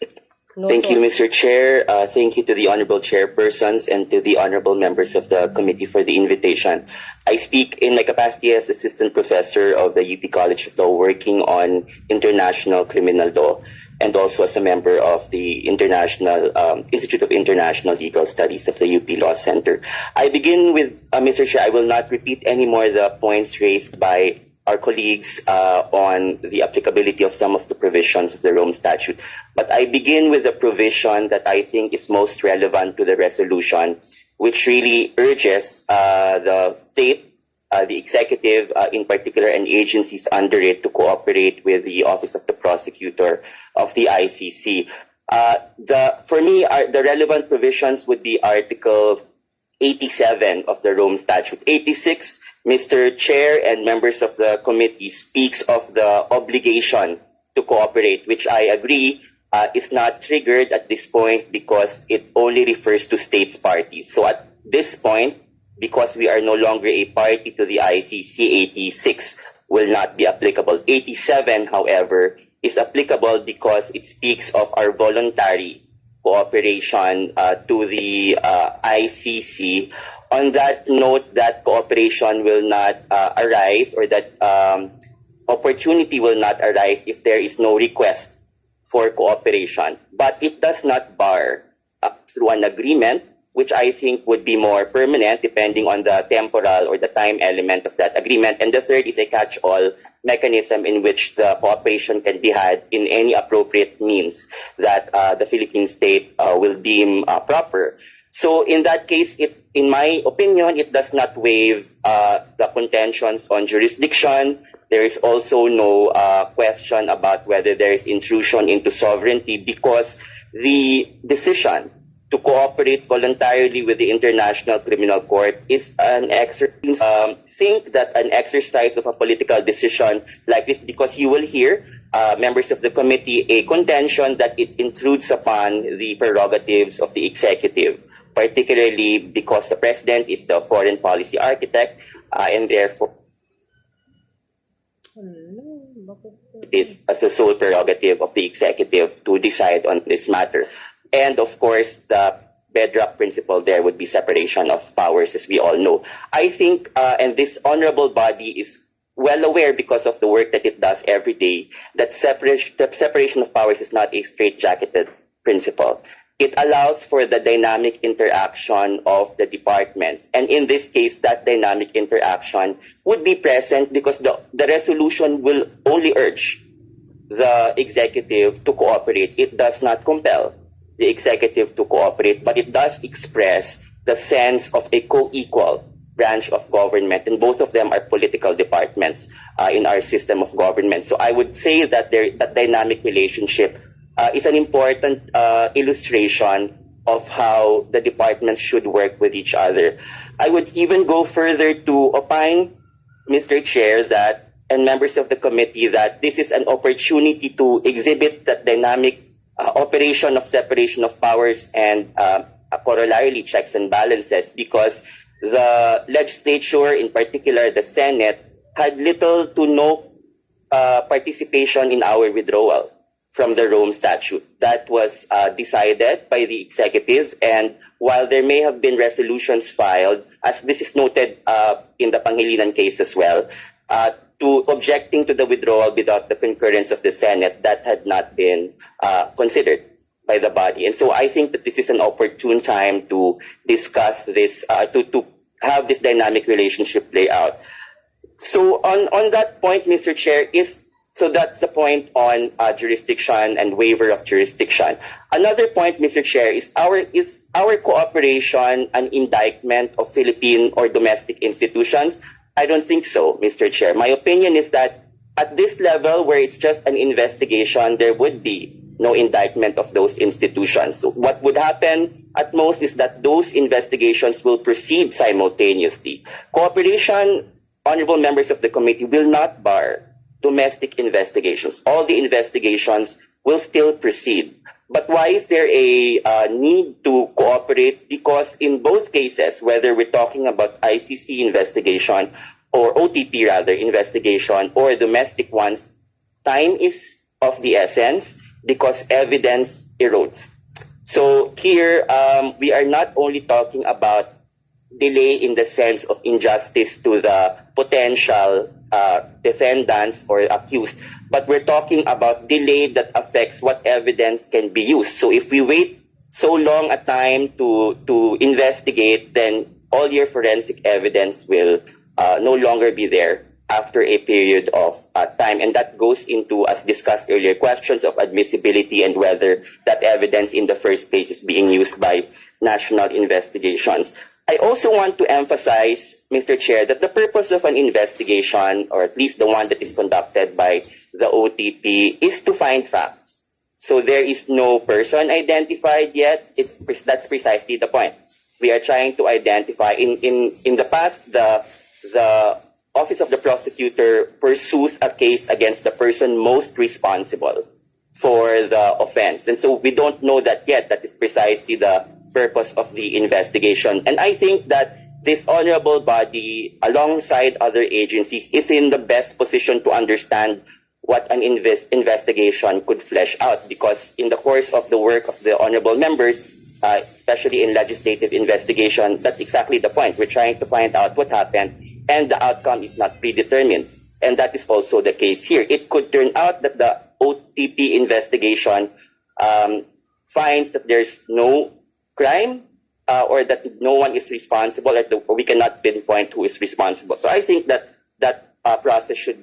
S12: No
S13: Thank
S12: to-
S13: you, Mr. Chair. Thank you to the honorable chairpersons and to the honorable members of the committee for the invitation. I speak in my capacity as assistant professor of the UP College of Law working on international criminal law and also as a member of the International Institute of International Legal Studies of the UP Law Center. I begin with, Mr. Chair, I will not repeat any more the points raised by our colleagues on the applicability of some of the provisions of the Rome Statute. But I begin with the provision that I think is most relevant to the resolution, which really urges the state, the executive in particular, and agencies under it to cooperate with the Office of the Prosecutor of the ICC. For me, the relevant provisions would be Article 87 of the Rome Statute. 86, Mr. Chair and members of the committee, speaks of the obligation to cooperate, which I agree is not triggered at this point because it only refers to states parties. So at this point, because we are no longer a party to the ICC, 86 will not be applicable. 87, however, is applicable because it speaks of our voluntary cooperation to the ICC. On that note, that cooperation will not arise, or that opportunity will not arise if there is no request for cooperation. But it does not bar through an agreement, which I think would be more permanent depending on the temporal or the time element of that agreement. And the third is a catch-all mechanism in which the cooperation can be had in any appropriate means that the Philippine state will deem proper. So in that case, in my opinion, it does not waive the contentions on jurisdiction. There is also no question about whether there is intrusion into sovereignty because the decision to cooperate voluntarily with the International Criminal Court is an exercise. Think that an exercise of a political decision like this, because you will hear members of the committee a contention that it intrudes upon the prerogatives of the executive, particularly because the president is the foreign policy architect and therefore it is as the sole prerogative of the executive to decide on this matter. And of course, the bedrock principle there would be separation of powers, as we all know. I think, and this honorable body is well aware because of the work that it does every day, that the separation of powers is not a straitjacketed principle. It allows for the dynamic interaction of the departments. And in this case, that dynamic interaction would be present because the resolution will only urge the executive to cooperate. It does not compel the executive to cooperate, but it does express the sense of a co-equal branch of government, and both of them are political departments in our system of government. So I would say that that dynamic relationship is an important illustration of how the departments should work with each other. I would even go further to opine, Mr. Chair, that, and members of the committee, that this is an opportunity to exhibit that dynamic operation of separation of powers and corollarily checks and balances, because the legislature, in particular the Senate, had little to no participation in our withdrawal from the Rome Statute. That was decided by the executive, and while there may have been resolutions filed, as this is noted in the Pangilinan case as well, to objecting to the withdrawal without the concurrence of the Senate, that had not been considered by the body. And so I think that this is an opportune time to discuss this, to have this dynamic relationship play out. So on that point, Mr. Chair, is So that's the point on jurisdiction and waiver of jurisdiction. Another point, Mr. Chair, is our cooperation an indictment of Philippine or domestic institutions? I don't think so, Mr. Chair. My opinion is that at this level, where it's just an investigation, there would be no indictment of those institutions. So what would happen at most is that those investigations will proceed simultaneously. Cooperation, honorable members of the committee, will not bar domestic investigations. All the investigations will still proceed. But why is there a need to cooperate? Because in both cases, whether we're talking about ICC investigation or OTP rather investigation or domestic ones, time is of the essence because evidence erodes. So here, we are not only talking about delay in the sense of injustice to the potential defendants or accused, but we're talking about delay that affects what evidence can be used. So if we wait so long a time to investigate, then all your forensic evidence will no longer be there after a period of time. And that goes into, as discussed earlier, questions of admissibility and whether that evidence in the first place is being used by national investigations. I also want to emphasize, Mr. Chair, that the purpose of an investigation, or at least the one that is conducted by the OTP, is to find facts. So there is no person identified yet. That's precisely the point. We are trying to identify. In the past, the Office of the Prosecutor pursues a case against the person most responsible for the offense. And so we don't know that yet. That is precisely the purpose of the investigation. And I think that this honorable body, alongside other agencies, is in the best position to understand what an investigation could flesh out. Because in the course of the work of the honorable members, especially in legislative investigation, that's exactly the point. We're trying to find out what happened, and the outcome is not predetermined. And that is also the case here. It could turn out that the OTP investigation finds that there's no crime or that no one is responsible, or we cannot pinpoint who is responsible. So I think that that process should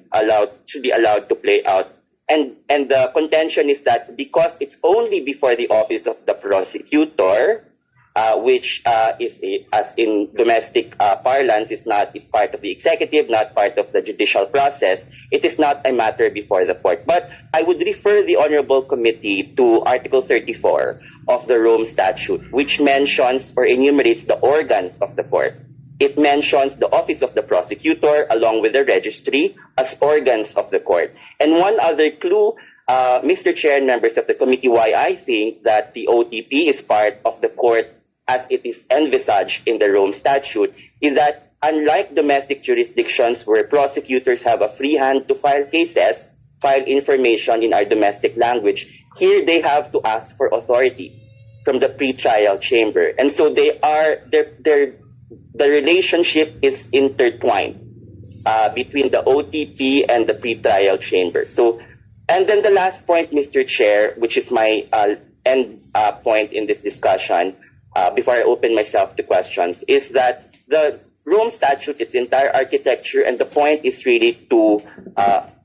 S13: be allowed to play out. And the contention is that because it's only before the office of the prosecutor, which is as in domestic parlance is part of the executive, not part of the judicial process, it is not a matter before the court. But I would refer the honorable committee to Article 34 of the Rome Statute, which mentions or enumerates the organs of the court. It mentions the office of the prosecutor along with the registry as organs of the court. And one other clue, Mr. Chair and members of the committee, why I think that the OTP is part of the court as it is envisaged in the Rome Statute is that unlike domestic jurisdictions where prosecutors have a free hand to file cases, file information in our domestic language, here they have to ask for authority from the pretrial chamber. And so the relationship is intertwined between the OTP and the pretrial chamber. So, and then the last point, Mr. Chair, which is my end point in this discussion, before I open myself to questions, is that the Rome Statute, its entire architecture, and the point is really to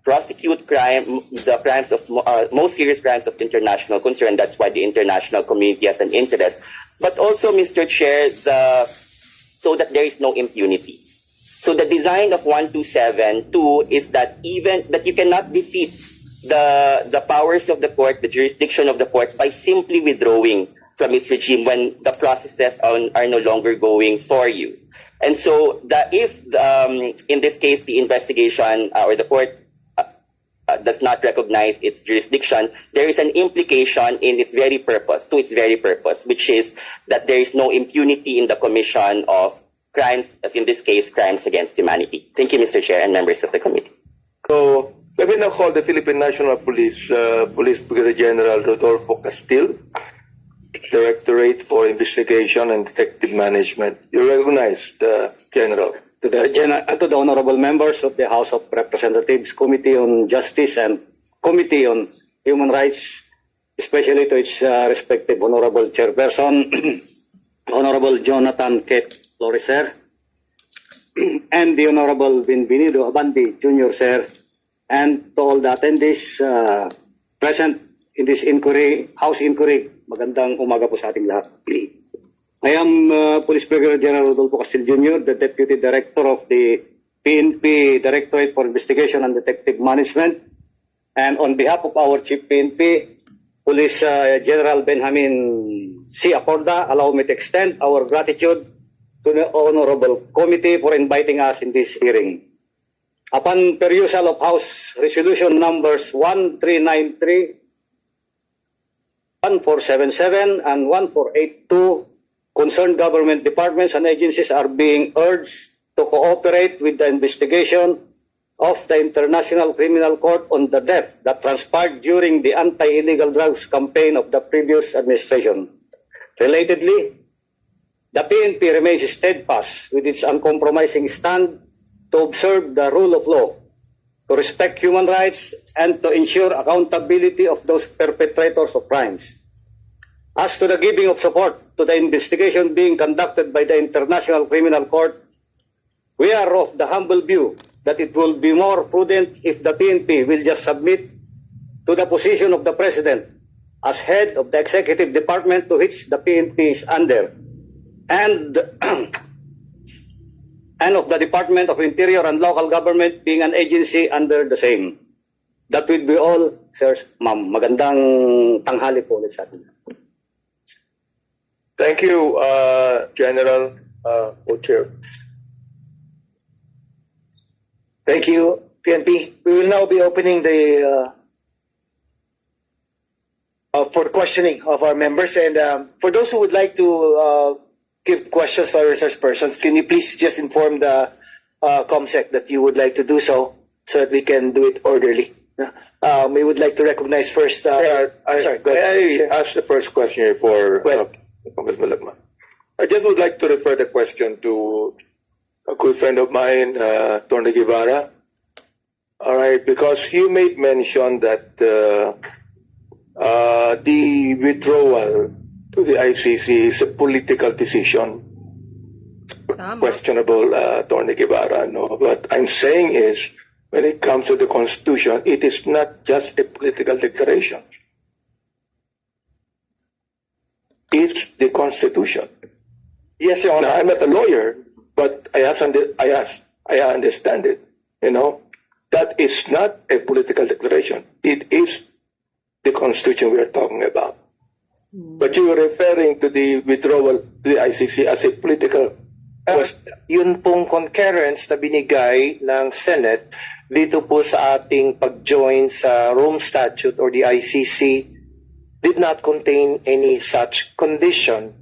S13: prosecute the crimes of most serious crimes of international concern. That's why the international community has an interest. But also, Mr. Chair, so that there is no impunity. So the design of 1272 is that even that you cannot defeat the powers of the court, the jurisdiction of the court, by simply withdrawing from its regime when the processes are no longer going for you. And so if in this case the investigation or the court does not recognize its jurisdiction, there is an implication in its very purpose, which is that there is no impunity in the commission of crimes, as in this case, crimes against humanity. Thank you, Mr. Chair and members of the committee.
S8: So, let me now call the Philippine National Police, Police Brigadier General Rodolfo Castil, Directorate for Investigation and Detective Management. You recognize the General.
S12: To the honorable members of the House of Representatives, Committee on Justice and Committee on Human Rights, especially to its respective honorable chairperson, Honorable Jonathan K. Flores, sir, and the Honorable Benvenido Abandi, Jr., sir, and to all the attendees present in this inquiry, House inquiry. Magandang umaga po sa ating lahat. I am Police Brigadier General Rodolfo Castil Jr., the Deputy Director of the PNP Directorate for Investigation and Detective Management. And on behalf of our Chief PNP, Police General Benjamin C. Acorda, allow me to extend our gratitude to the Honorable Committee for inviting us in this hearing. Upon perusal of House Resolution numbers 1393, 1477, and 1482, concerned government departments and agencies are being urged to cooperate with the investigation of the International Criminal Court on the death that transpired during the anti-illegal drugs campaign of the previous administration. Relatedly, the PNP remains steadfast with its uncompromising stand to observe the rule of law, to respect human rights, and to ensure accountability of those perpetrators of crimes. As to the giving of support to the investigation being conducted by the International Criminal Court, we are of the humble view that it will be more prudent if the PNP will just submit to the position of the President as head of the executive department to which the PNP is under, and of the Department of Interior and Local Government being an agency under the same. That will be all, sirs. Ma'am, magandang tanghali po ulit sa atin.
S8: Thank you, General Co-Chair.
S3: Thank you, PNP. We will now be opening the for questioning of our members. And for those who would like to give questions to our research persons, can you please just inform the COMSEC that you would like to do so that we can do it orderly? We would like to recognize first. Sorry, go ahead.
S8: I ask the first question for Congressman Lagman. I just would like to refer the question to a good friend of mine, Attorney Guevara. All right, because you made mention that the withdrawal to the ICC is a political decision. Questionable, Attorney Guevara. No, what I'm saying is, when it comes to the Constitution, it is not just a political declaration. It's the Constitution.
S3: Yes, Your Honor.
S8: Now, I'm not a lawyer, but I understand it. You know, that is not a political declaration. It is the Constitution we are talking about. But you were referring to the withdrawal to the ICC as a political
S3: yun pong concurrence na binigay ng Senate dito po sa ating pag-join sa Rome Statute or the ICC did not contain any such condition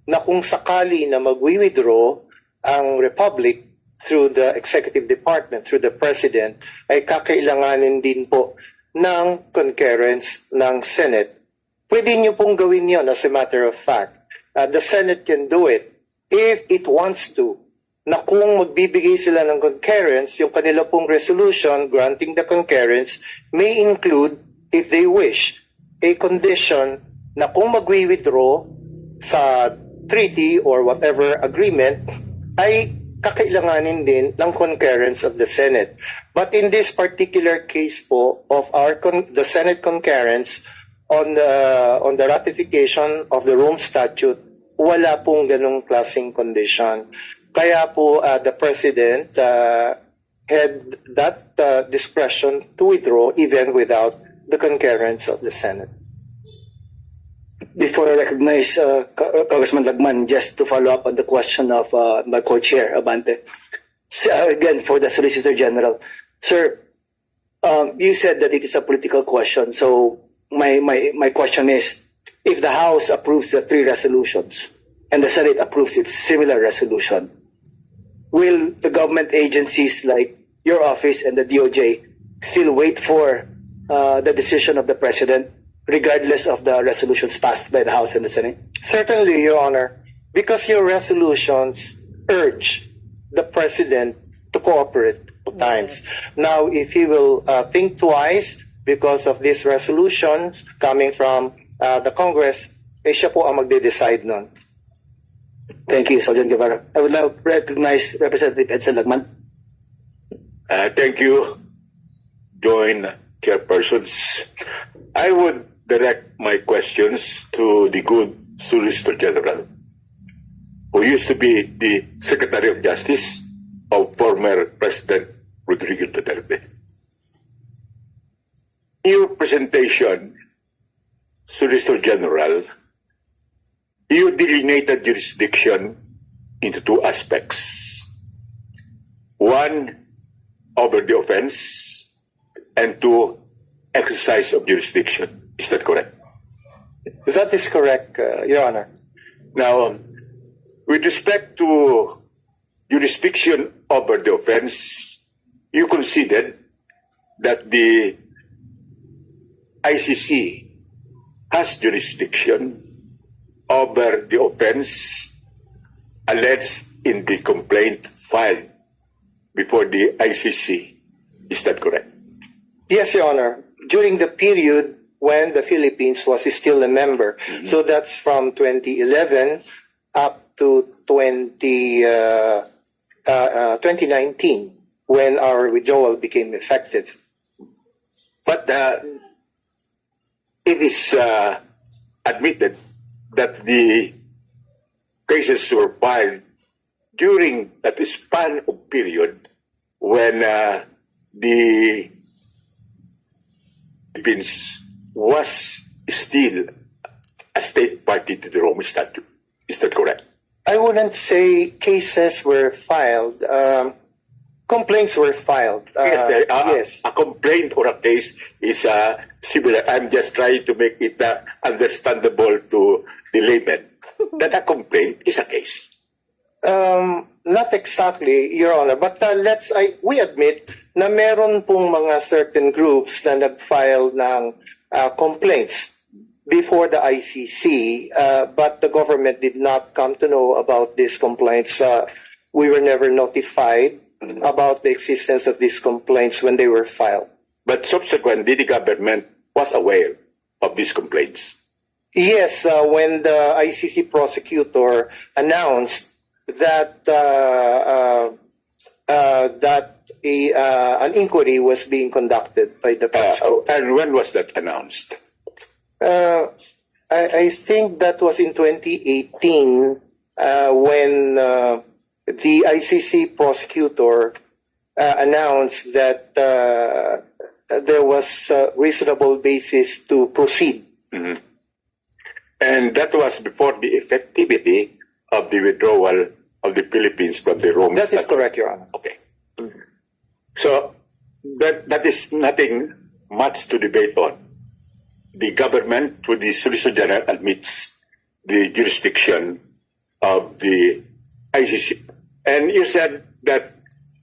S3: na kung sakali na mag-withdraw ang Republic through the Executive Department, through the President, ay kakailanganin din po ng concurrence ng Senate. Pwede nyo pong gawin yon as a matter of fact. The Senate can do it if it wants to, na kung magbibigay sila ng concurrence, yung kanila pong resolution granting the concurrence may include, if they wish, a condition na kung mag-withdraw sa treaty or whatever agreement, ay kakailanganin din ng concurrence of the Senate. But in this particular case po of the Senate concurrence on the ratification of the Rome Statute, wala pong ganong klaseng condition. Kaya po the President had that discretion to withdraw even without the concurrence of the Senate. Before I recognize Congressman Lagman, just to follow up on the question of my co-chair, Abante, again for the Solicitor General. Sir, you said that it is a political question. So my question is, if the House approves the 3 resolutions and the Senate approves its similar resolution, will the government agencies like your office and the DOJ still wait for the decision of the President regardless of the resolutions passed by the House and the Senate? Certainly, Your Honor, because your resolutions urge the President to cooperate times. Now, if he will think twice because of these resolutions coming from the Congress, siya po ang magde-decide nun. Thank you, Sergeant Guevara. I would now recognize Representative Edson Lagman.
S8: Thank you.
S2: joint chairpersons, I would direct my questions to the good Solicitor General, who used to be the Secretary of Justice of former President Rodrigo Duterte. In your presentation, Solicitor General, you delineated jurisdiction into two aspects. One, over the offense, and two, exercise of jurisdiction. Is that correct?
S4: That is correct, Your Honor.
S2: Now, with respect to jurisdiction over the offense, you conceded that the ICC has jurisdiction over the offense alleged in the complaint filed before the ICC. Is that correct?
S4: Yes, Your Honor. During the period when the Philippines was still a member, so that's from 2011 up to 2019, when our withdrawal became effective.
S2: But it is admitted that the cases were filed during that span of period when the Philippines was still a state party to the Rome Statute. Is that correct?
S4: I wouldn't say cases were filed. Complaints were filed.
S2: Yes, a complaint or a case is similar. I'm just trying to make it understandable to the layman that a complaint is a case.
S4: Not exactly, Your Honor, but we admit na meron pong mga certain groups na nag-file ng complaints before the ICC, but the government did not come to know about these complaints. We were never notified about the existence of these complaints when they were filed.
S2: But subsequently, the government was aware of these complaints.
S4: Yes, when the ICC prosecutor announced that an inquiry was being conducted by the prosecutor.
S2: And when was that announced?
S4: I think that was in 2018 when the ICC prosecutor announced that there was a reasonable basis to proceed.
S2: Mm-hmm. And that was before the effectivity of the withdrawal of the Philippines from the Rome Statute.
S4: That is correct, Your Honor.
S2: Okay. So that is nothing much to debate on. The government, through the Solicitor General, admits the jurisdiction of the ICC. And you said that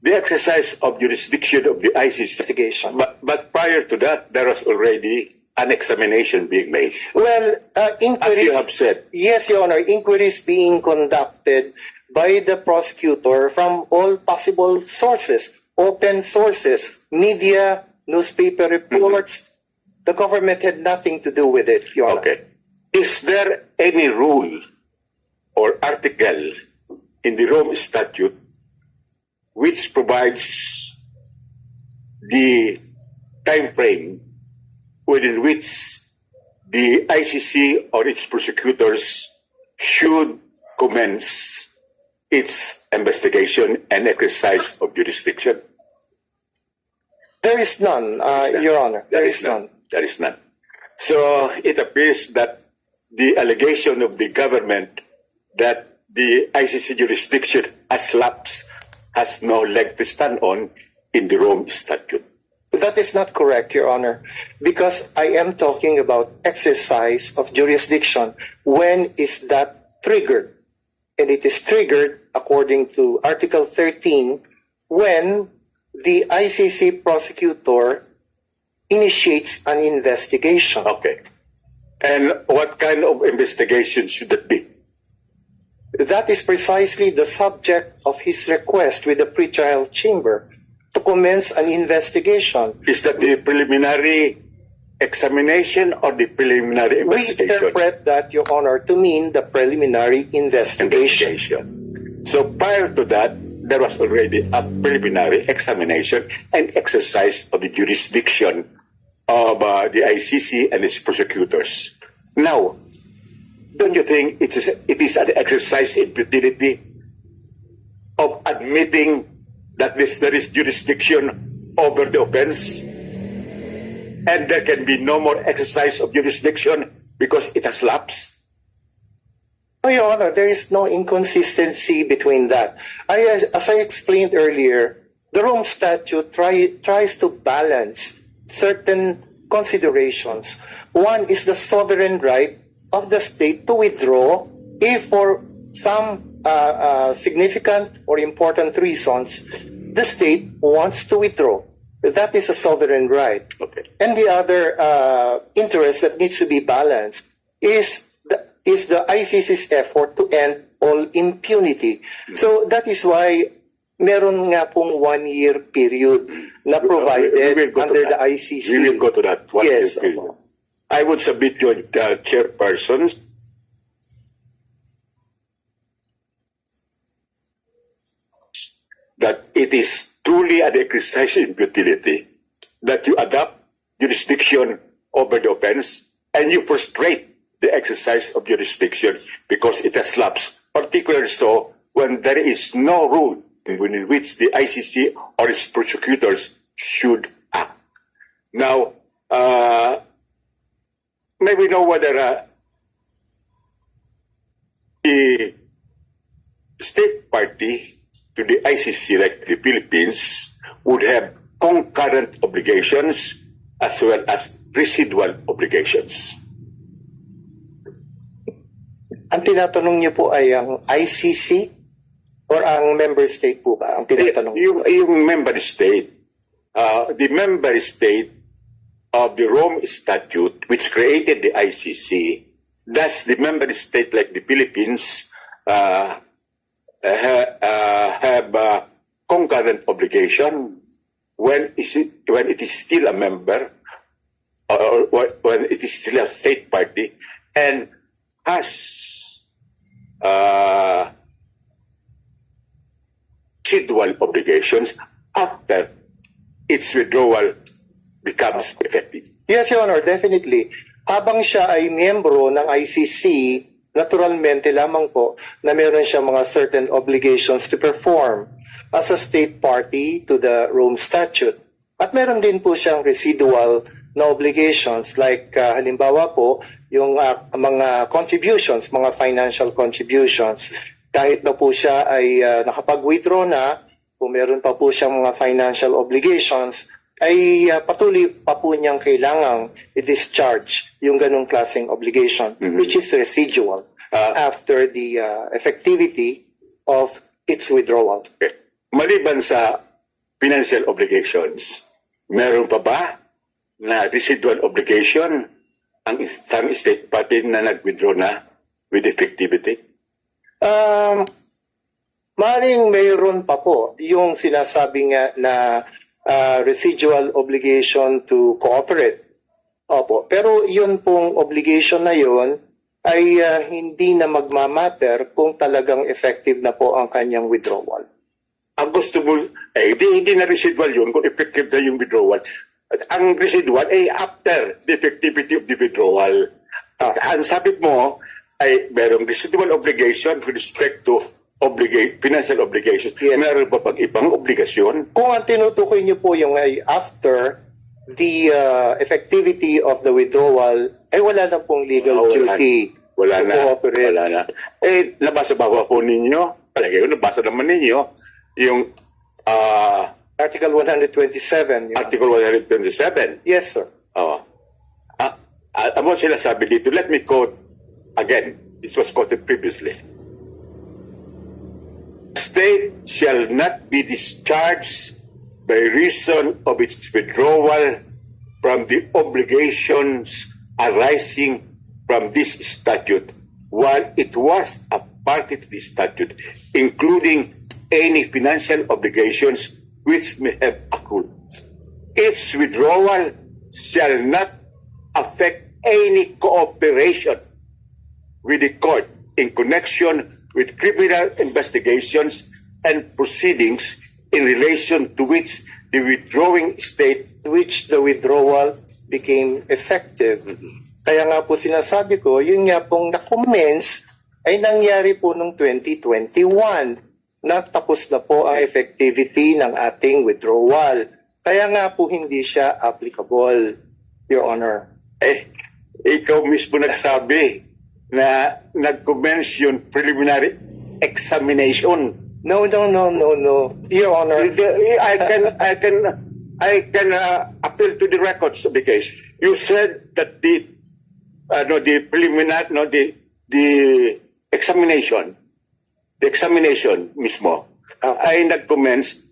S2: the exercise of jurisdiction of the ICC
S4: investigation.
S2: But prior to that, there was already an examination being made.
S4: Well, inquiries,
S2: as you have said.
S4: Yes, Your Honor, inquiries being conducted by the prosecutor from all possible sources, open sources, media, newspaper reports. The government had nothing to do with it, Your Honor.
S2: Okay. Is there any rule or article in the Rome Statute which provides the time frame within which the ICC or its prosecutors should commence its investigation and exercise of jurisdiction?
S4: There is none, Your Honor. There is none.
S2: There is none. So it appears that the allegation of the government that the ICC jurisdiction has lapsed has no leg to stand on in the Rome Statute.
S4: That is not correct, Your Honor, because I am talking about exercise of jurisdiction. When is that triggered? And it is triggered according to Article 13 when the ICC prosecutor initiates an investigation.
S2: Okay. And what kind of investigation should that be?
S4: That is precisely the subject of his request with the pretrial chamber to commence an investigation.
S2: Is that the preliminary examination or the preliminary investigation?
S4: We interpret that, Your Honor, to mean the preliminary investigation.
S2: So prior to that, there was already a preliminary examination and exercise of the jurisdiction of the ICC and its prosecutors. Now, don't you think it is an exercise in futility of admitting that there is jurisdiction over the offense, and there can be no more exercise of jurisdiction because it has lapsed?
S4: No, Your Honor, there is no inconsistency between that. As I explained earlier, the Rome Statute tries to balance certain considerations. One is the sovereign right of the state to withdraw if for some significant or important reasons the state wants to withdraw. That is a sovereign right.
S2: Okay.
S4: And the other interest that needs to be balanced is the ICC's effort to end all impunity. So that is why meron nga pong 1-year period na provided under the ICC.
S2: We will go to that 1-year
S4: Yes,
S2: period. I would submit to the chairpersons that it is truly an exercise in futility that you adopt jurisdiction over the offense and you frustrate the exercise of jurisdiction because it has lapsed, particularly so when there is no rule in which the ICC or its prosecutors should act. Now, may we know whether the state party to the ICC, like the Philippines, would have concurrent obligations as well as residual obligations?
S4: Ang tinatanong niyo po ay ang ICC or ang member state po ba? Ang tinatanong
S2: yung member state, the member state of the Rome Statute, which created the ICC, does the member state like the Philippines have concurrent obligation when it is still a member or when it is still a state party and has residual obligations after its withdrawal becomes effective?
S4: Yes, Your Honor, definitely. Habang siya ay miyembro ng ICC, naturalmente lamang po na meron siya mga certain obligations to perform as a state party to the Rome Statute. At meron din po siyang residual na obligations like halimbawa po yung mga contributions, mga financial contributions. Kahit na po siya ay nakapag-withdraw na, kung meron pa po siyang mga financial obligations, ay patuloy pa po niyang kailangang i-discharge yung ganong klaseng obligation, which is residual after the effectivity of its withdrawal.
S2: Okay. Maliban sa financial obligations, meron pa ba na residual obligation ang isang state party na nag-withdraw na with effectivity?
S4: Maring mayroon pa po yung sinasabi nga na residual obligation to cooperate. Opo. Pero yun pong obligation na yun ay hindi na magmamatter kung talagang effective na po ang kanyang withdrawal.
S2: Ang gusto mo, hindi na residual yun kung effective na yung withdrawal. Ang residual ay after the effectivity of the withdrawal. Ang sabi mo ay merong residual obligation with respect to financial obligations.
S4: Yes.
S2: Meron pa pag ibang obligasyon?
S4: Kung ang tinutukoy niyo po yung ay after the effectivity of the withdrawal, ay wala na pong legal duty to cooperate.
S2: Wala na. Nabasa ba po ninyo? Palagay ko, nabasa naman ninyo yung
S4: Article 127.
S2: Article 127.
S4: Yes, sir.
S2: Ano sila sabi dito? Let me quote again. This was quoted previously. State shall not be discharged by reason of its withdrawal from the obligations arising from this statute while it was a party to this statute, including any financial obligations which may have accrued. Its withdrawal shall not affect any cooperation with the court in connection with criminal investigations and proceedings in relation to which the withdrawing state
S4: which the withdrawal became effective. Kaya nga po sinasabi ko, yun nga pong na-commence ay nangyari po noong 2021. Natapos na po ang effectivity ng ating withdrawal. Kaya nga po hindi siya applicable, Your Honor.
S2: Ikaw mismo nagsabi na nag-commence yung preliminary examination.
S4: No. Your Honor.
S2: I can appeal to the records of the case. You said that the preliminary, the examination mismo ay nag-commence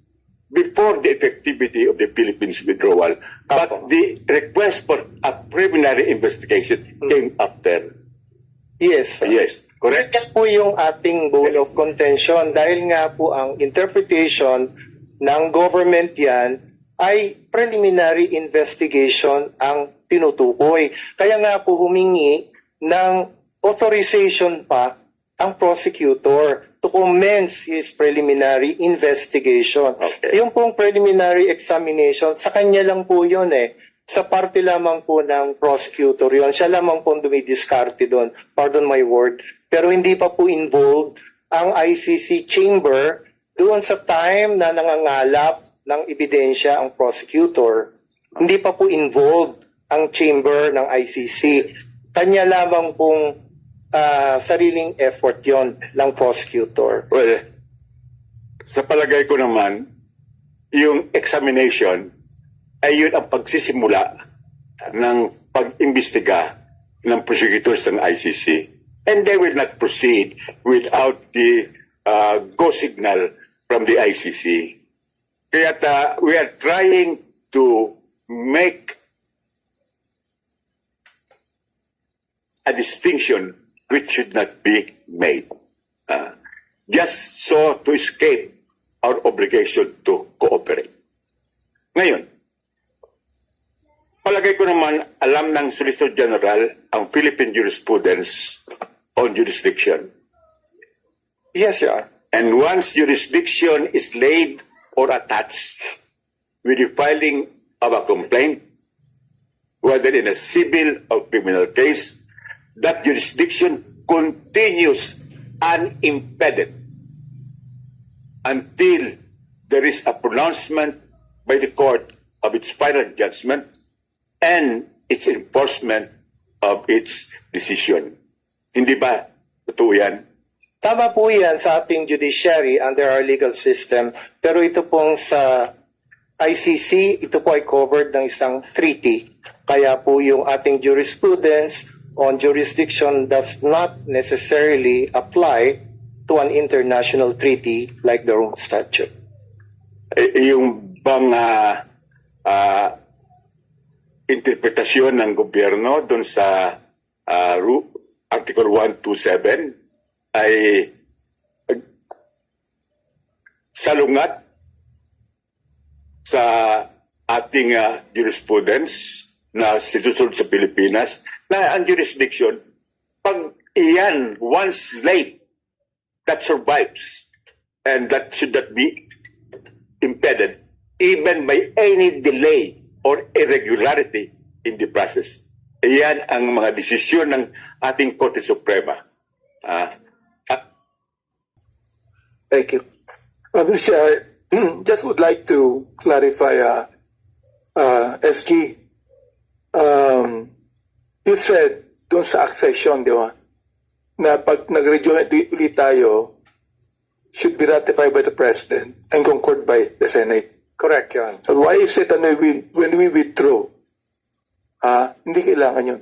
S2: before the effectivity of the Philippines withdrawal. But the request for a preliminary investigation came after.
S4: Yes.
S2: Yes. Correct?
S4: Yan po yung ating bone of contention dahil nga po ang interpretation ng government yan ay preliminary investigation ang tinutukoy. Kaya nga po humingi ng authorization pa ang prosecutor to commence his preliminary investigation.
S2: Okay.
S4: Yung pong preliminary examination, sa kanya lang po yun Sa parte lamang po ng prosecutor yun. Siya lamang po dumidiskarte doon. Pardon my word. Pero hindi pa po involved ang ICC chamber doon sa time na nangangalap ng ebidensya ang prosecutor. Hindi pa po involved ang chamber ng ICC. Kanya lamang pong sariling effort yon ng prosecutor.
S2: Well, sa palagay ko naman, yung examination ay yun ang pagsisimula ng pag-imbestiga ng prosecutors ng ICC. And they will not proceed without the go signal from the ICC. Kaya we are trying to make a distinction which should not be made. Just so to escape our obligation to cooperate. Ngayon, palagay ko naman alam ng Solicitor General ang Philippine jurisprudence on jurisdiction.
S4: Yes, Your Honor.
S2: And once jurisdiction is laid or attached with the filing of a complaint, whether in a civil or criminal case, that jurisdiction continues unimpeded until there is a pronouncement by the court of its final judgment and its enforcement of its decision. Hindi ba totoo yan?
S4: Tama po yan sa ating judiciary under our legal system. Pero ito pong sa ICC, ito po ay covered ng isang treaty. Kaya po yung ating jurisprudence on jurisdiction does not necessarily apply to an international treaty like the Rome Statute.
S2: Yung bang interpretasyon ng gobyerno doon sa Article 127 ay salungat sa ating jurisprudence na sinusunod sa Pilipinas na ang jurisdiction, pag iyan once late, that survives and that should not be impeded even by any delay or irregularity in the process. Iyan ang mga desisyon ng ating Korte Suprema.
S8: Thank you. Mr. Chair, just would like to clarify, SG, you said dun sa accession, di ba, na pag nag-rejoin ulit tayo, should be ratified by the President and concurred by the Senate.
S4: Correct, Your Honor.
S8: So why is it when we withdraw, hindi kailangan yun?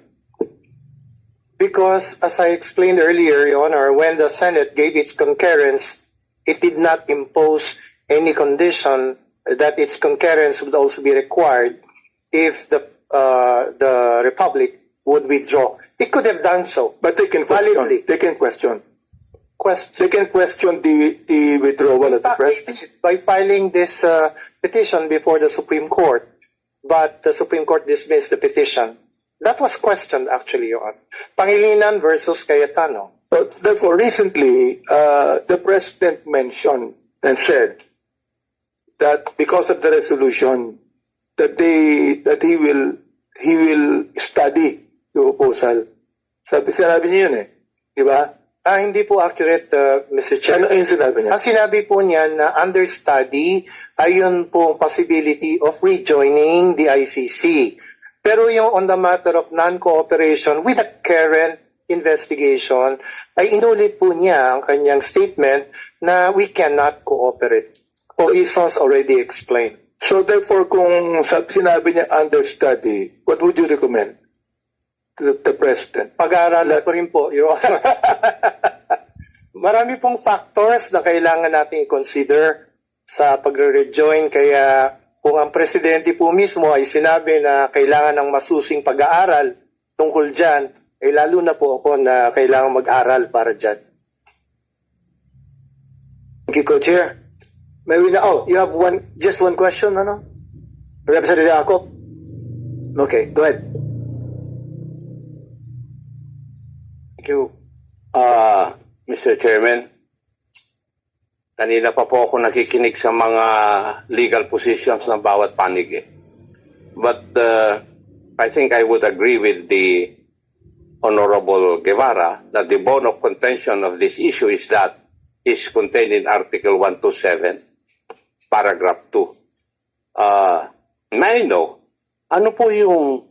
S4: Because, as I explained earlier, Your Honor, when the Senate gave its concurrence, it did not impose any condition that its concurrence would also be required if the Republic would withdraw. It could have done so.
S8: But they can question.
S4: Validly.
S8: They can question. They can question the withdrawal of the President.
S4: By filing this petition before the Supreme Court, but the Supreme Court dismissed the petition. That was questioned, actually, Your Honor. Pangilinan versus Cayetano.
S8: But therefore, recently, the President mentioned and said that because of the resolution that he will study the proposal. Sinabi niya yun eh. Di ba?
S3: Hindi po accurate, Mr. Chair.
S8: Ano yung sinabi niya?
S3: Ang sinabi po niya na under study, ayun po possibility of rejoining the ICC. Pero yung on the matter of non-cooperation with the current investigation, ay inulit po niya ang kanyang statement na we cannot cooperate for reasons already explained.
S8: So therefore, kung sinabi niya under study, what would you recommend to the President?
S3: Pag-aaralan ko rin po, Your Honor. Marami pong factors na kailangan natin i-consider sa pagre-rejoin. Kaya kung ang Presidente po mismo ay sinabi na kailangan ng masusing pag-aaral tungkol dyan, ay lalo na po ako na kailangan mag-aral para dyan.
S4: Thank you, Co-Chair. May we now, you have just one question, ano? Representative Akop? Okay, go ahead.
S14: Thank you, Mr. Chairman. Kanina pa po ako nakikinig sa mga legal positions ng bawat panig eh. But I think I would agree with the Honorable Guevara that the bone of contention of this issue is contained in Article 127, Paragraph 2. May I know, ano po yung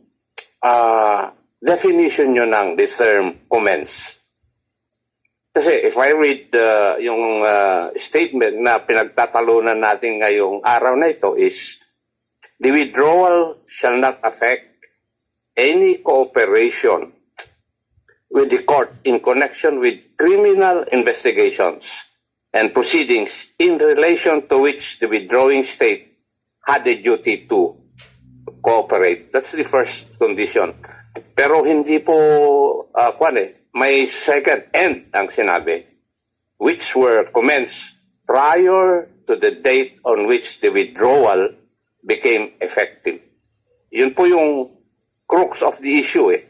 S14: definition nyo ng the term commence? Kasi if I read yung statement na pinagtatalunan natin ngayong araw na ito is, the withdrawal shall not affect any cooperation with the court in connection with criminal investigations and proceedings in relation to which the withdrawing state had a duty to cooperate. That's the first condition. Pero hindi po, may second and ang sinabi, which were commenced prior to the date on which the withdrawal became effective. Yun po yung crux of the issue eh.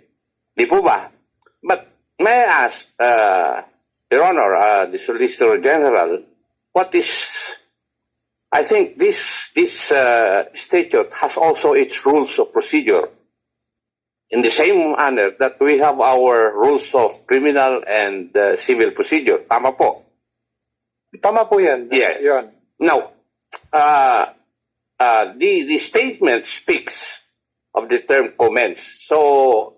S14: Di po ba? But may I ask, Your Honor, the Solicitor General, what is, I think this statute has also its rules of procedure. In the same manner that we have our rules of criminal and civil procedure. Tama po?
S3: Tama po yan.
S14: Yes.
S3: Yan.
S14: Now, the statement speaks of the term commence. So,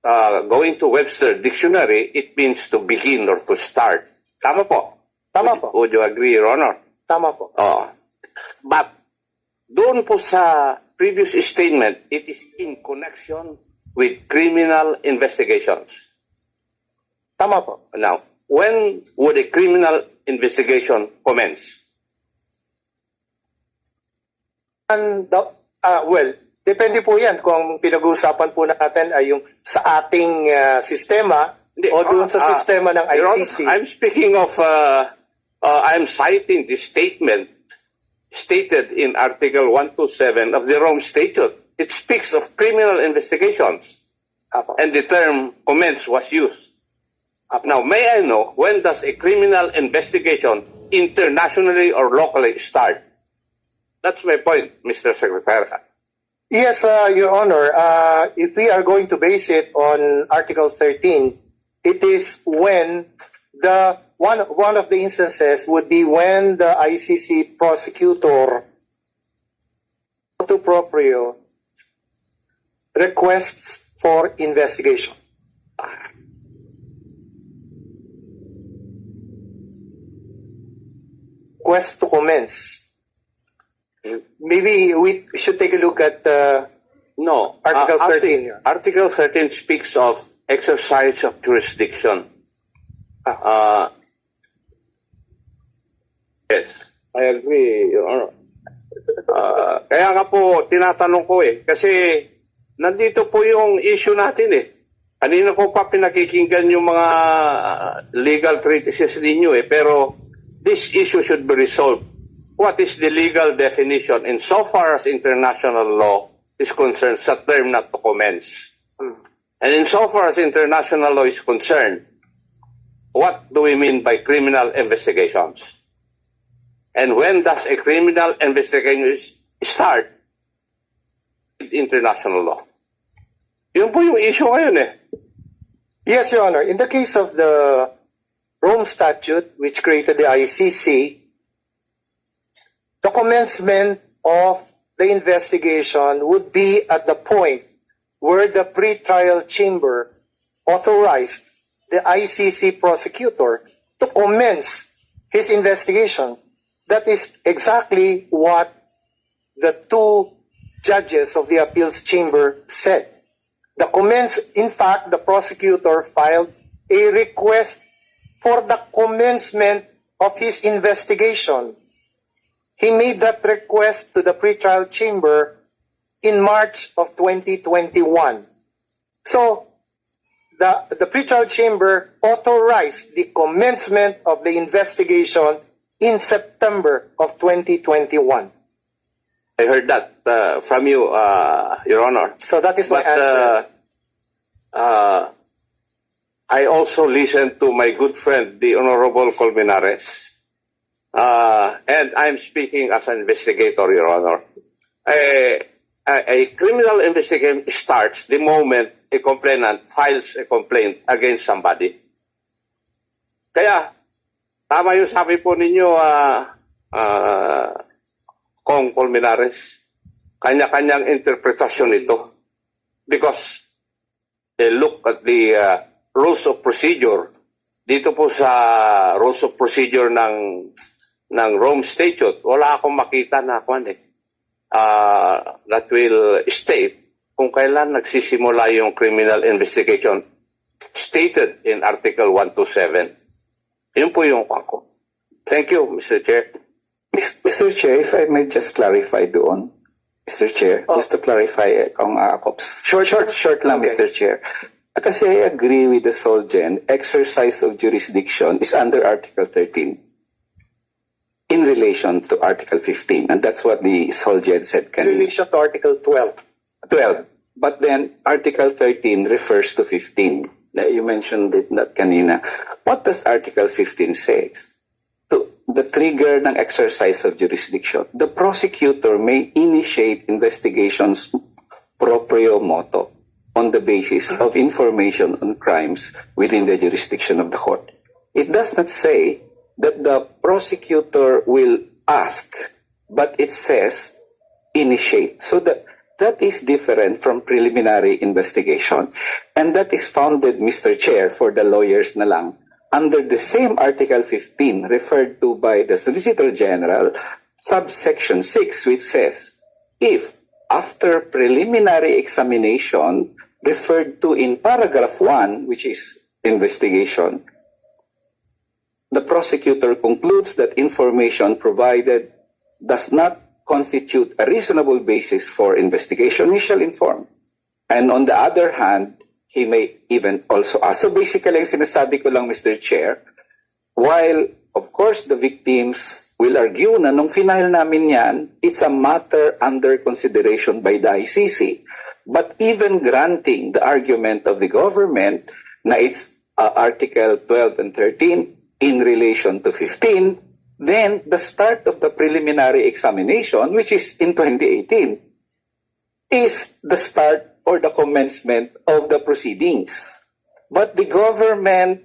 S14: going to Webster Dictionary, it means to begin or to start. Tama po?
S3: Tama po.
S14: Would you agree, Your Honor?
S3: Tama po.
S14: But, doon po sa previous statement, it is in connection with criminal investigations.
S3: Tama po.
S14: Now, when would a criminal investigation commence?
S3: Well, depende po yan kung pinag-uusapan po natin ay yung sa ating sistema o doon sa sistema ng ICC.
S14: I'm speaking of, I'm citing the statement stated in Article 127 of the Rome Statute. It speaks of criminal investigations. And the term commence was used. Now, may I know, when does a criminal investigation internationally or locally start? That's my point, Mr. Secretary.
S3: Yes, Your Honor. If we are going to base it on Article 13, it is when one of the instances would be when the ICC prosecutor to proprio requests for investigation. Request to commence. Maybe we should take a look at Article 13.
S14: Article 13 speaks of exercise of jurisdiction. Yes, I agree, Your Honor. Kaya nga po, tinatanong ko kasi nandito po yung issue natin Kanina ko pa pinakikinggan yung mga legal treatises ninyo pero this issue should be resolved. What is the legal definition insofar as international law is concerned sa term not to commence? And insofar as international law is concerned, what do we mean by criminal investigations? And when does a criminal investigation start? International law. Yun po yung issue ngayon eh.
S4: Yes, Your Honor. In the case of the Rome Statute, which created the ICC, the commencement of the investigation would be at the point where the pretrial chamber authorized the ICC prosecutor to commence his investigation. That is exactly what the two judges of the appeals chamber said. In fact, the prosecutor filed a request for the commencement of his investigation. He made that request to the pretrial chamber in March of 2021. So, the pretrial chamber authorized the commencement of the investigation in September of 2021.
S14: I heard that from you, Your Honor.
S4: So that is my answer.
S14: I also listened to my good friend, the Honorable Colmenares. And I'm speaking as an investigator, Your Honor. A criminal investigation starts the moment a complainant files a complaint against somebody. Kaya, tama yung sabi po ninyo, CONG Colmenares, kanya-kanyang interpretasyon ito. Because they look at the rules of procedure. Dito po sa rules of procedure ng Rome Statute, wala akong makita na that will state kung kailan nagsisimula yung criminal investigation stated in Article 127. Yun po yung ko. Thank you, Mr. Chair.
S11: Mr. Chair, if I may just clarify doon. Mr. Chair, just to clarify kung Kops. Short lang, okay. Mr. Chair. Kasi I agree with the SOLGEN, exercise of jurisdiction is under Article 13 in relation to Article 15. And that's what the SOLGEN said.
S4: In relation to Article 12.
S11: 12. But then Article 13 refers to 15. You mentioned it that kanina. What does Article 15 say? The trigger ng exercise of jurisdiction. The prosecutor may initiate investigations proprio moto on the basis of information on crimes within the jurisdiction of the court. It does not say that the prosecutor will ask, but it says initiate. So that is different from preliminary investigation. And that is founded, Mr. Chair, for the lawyers na lang, under the same Article 15 referred to by the Solicitor General, subsection 6, which says, if after preliminary examination referred to in paragraph 1, which is investigation, the prosecutor concludes that information provided does not constitute a reasonable basis for investigation, he shall inform. And on the other hand, he may even also ask. So basically, ang sinasabi ko lang, Mr. Chair, while, of course, the victims will argue na nung final namin yan, it's a matter under consideration by the ICC. But even granting the argument of the government na it's Article 12 and 13 in relation to 15, then the start of the preliminary examination, which is in 2018, is the start or the commencement of the proceedings. But the government,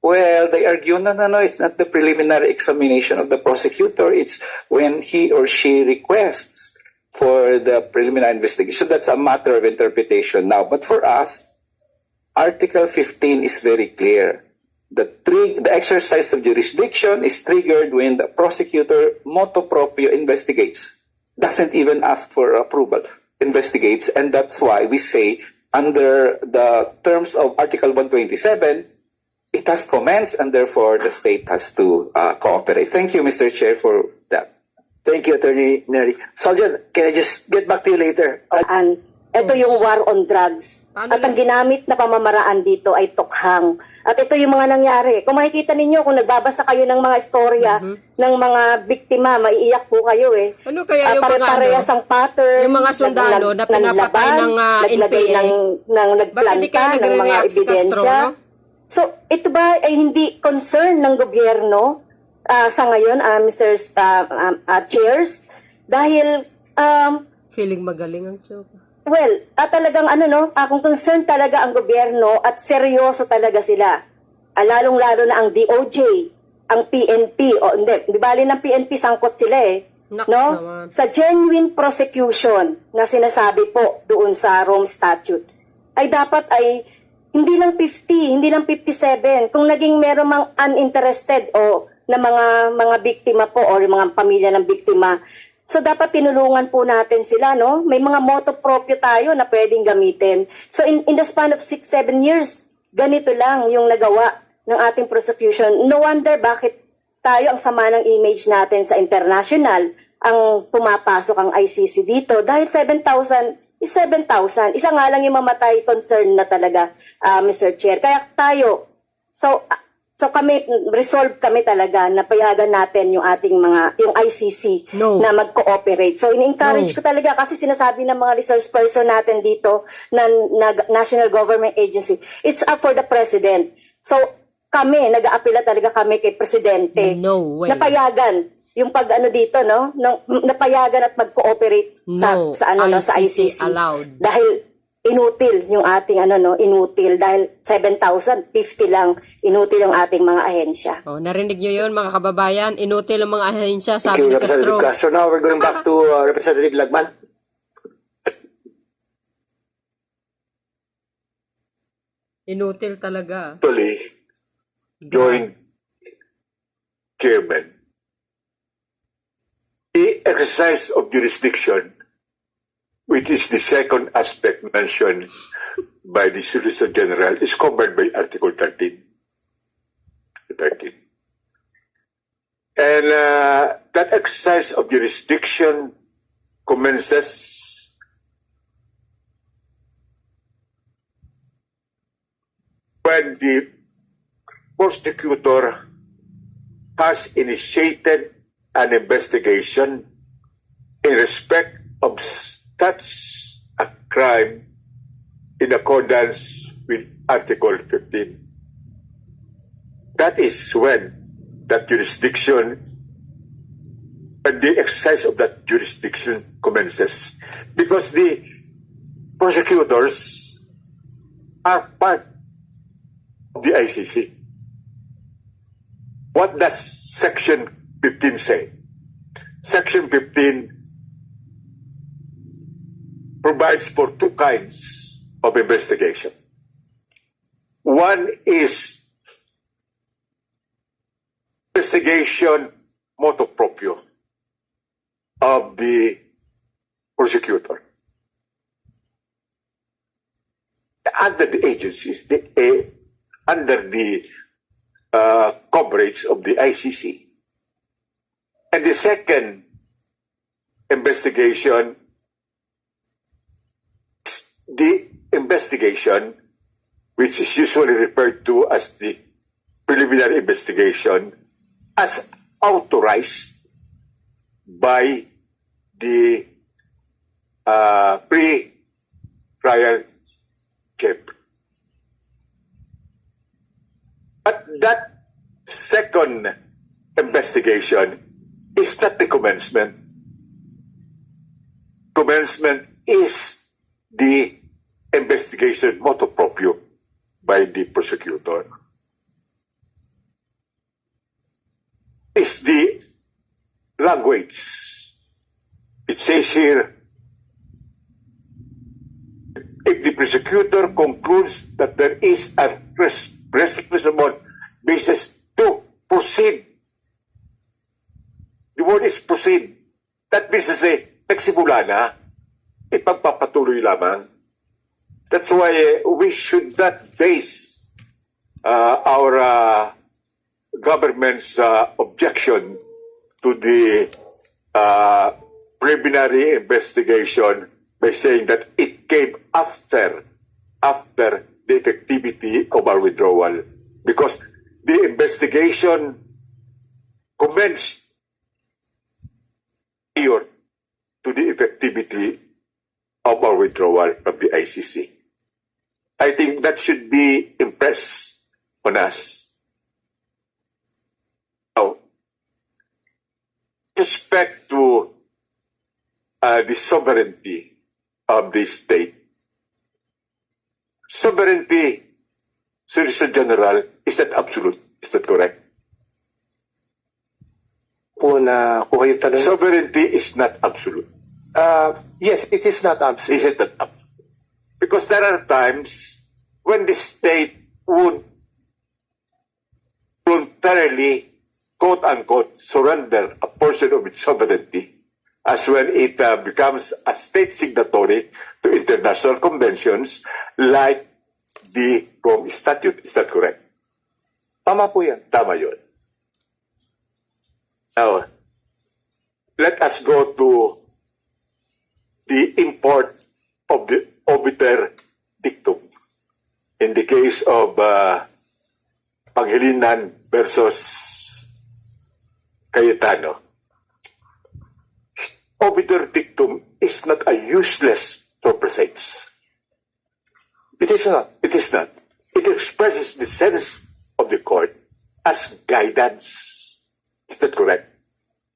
S11: well, they argue, no, it's not the preliminary examination of the prosecutor. It's when he or she requests for the preliminary investigation. That's a matter of interpretation now. But for us, Article 15 is very clear. The exercise of jurisdiction is triggered when the prosecutor motu proprio investigates, doesn't even ask for approval, investigates, and that's why we say under the terms of Article 127, it has commenced and therefore the state has to cooperate. Thank you, Mr. Chair, for that.
S3: Thank you, Attorney Neri. Solgen, can I just get back to you later?
S15: Ito yung war on drugs. At ang ginamit na pamamaraan dito ay tukhang. At ito yung mga nangyari. Kung makikita ninyo, kung nagbabasa kayo ng mga istorya ng mga biktima, maiiyak po kayo eh.
S16: Ano kaya yung
S15: pare-parehas ang pattern.
S16: Yung mga sundalo na pinapatay ng NPA.
S15: Nagplanta ng mga ebidensya. So, ito ba ay hindi concern ng gobyerno sa ngayon, Mr. Chairs, dahil
S16: Feeling magaling ang joke.
S15: well, talagang kung concerned talaga ang gobyerno at seryoso talaga sila. Lalong-lalo na ang DOJ, ang PNP, di bali ng PNP sangkot sila
S16: Naman.
S15: Sa genuine prosecution na sinasabi po doon sa Rome Statute, ay dapat ay hindi lang 50, hindi lang 57. Kung naging meron mang uninterested na mga biktima po o mga pamilya ng biktima, so dapat tinulungan po natin sila, no? May mga moto proprio tayo na pwedeng gamitin. So in the span of 6-7 years, ganito lang yung nagawa ng ating prosecution. No wonder bakit tayo ang sama ng image natin sa international, ang pumapasok ang ICC dito. Dahil 7,000 is 7,000. Isa nga lang yung mamatay, concern na talaga, Mr. Chair. Kaya tayo, so kami, resolve kami talaga na payagan natin yung ating yung ICC na mag-cooperate. So in-encourage ko talaga kasi sinasabi ng mga resource person natin dito na National Government Agency, it's up for the President. So kami, nag-aapela talaga kami kay Presidente.
S16: No way.
S15: Napayagan yung dito, no? Napayagan at mag-cooperate sa ICC.
S16: Allowed.
S15: Dahil inutil yung ating inutil dahil 7,000, 50 lang inutil yung ating mga ahensya.
S16: Narinig nyo yun mga kababayan, inutil ang mga ahensya,
S5: Thank
S16: sabi
S5: you,
S16: ni Castro.
S5: Representative Castro. Now we're going back to Representative Lagman.
S16: Inutil talaga.
S2: Actually, joint chairman, the exercise of jurisdiction, which is the second aspect mentioned by the Solicitor General, is covered by Article 13. And that exercise of jurisdiction commences when the prosecutor has initiated an investigation in respect of such a crime in accordance with Article 15. That is when that jurisdiction, when the exercise of that jurisdiction commences. Because the prosecutors are part of the ICC. What does Section 15 say? Section 15 provides for two kinds of investigation. One is investigation motu proprio of the prosecutor. Under the agencies, under the coverage of the ICC. And the second investigation is the investigation which is usually referred to as the preliminary investigation as authorized by the pre-trial chamber. But that second investigation is not the commencement. Commencement is the investigation motu proprio by the prosecutor. Is the language. It says here, if the prosecutor concludes that there is a reasonable basis to proceed. The word is proceed. That means to say, nagsimula na, ipagpapatuloy lamang. That's why we should not base our government's objection to the preliminary investigation by saying that it came after the effectivity of our withdrawal. Because the investigation commenced prior to the effectivity of our withdrawal from the ICC. I think that should be impressed on us. Now, respect to the sovereignty of the state, sovereignty, Solicitor General, is not absolute. Is that correct? Sovereignty is not absolute.
S4: Yes, it is not absolute.
S2: Is it not absolute? Because there are times when the state would voluntarily, quote unquote, surrender a portion of its sovereignty, as when it becomes a state signatory to international conventions like the CONG statute. Is that correct?
S4: Tama po yan.
S2: Tama yun. Now, let us go to the import of the obiter dictum in the case of Pangilinan versus Cayetano. Obiter dictum is not a useless surplusage. It is not. It is not. It expresses the sense of the court as guidance. Is that correct?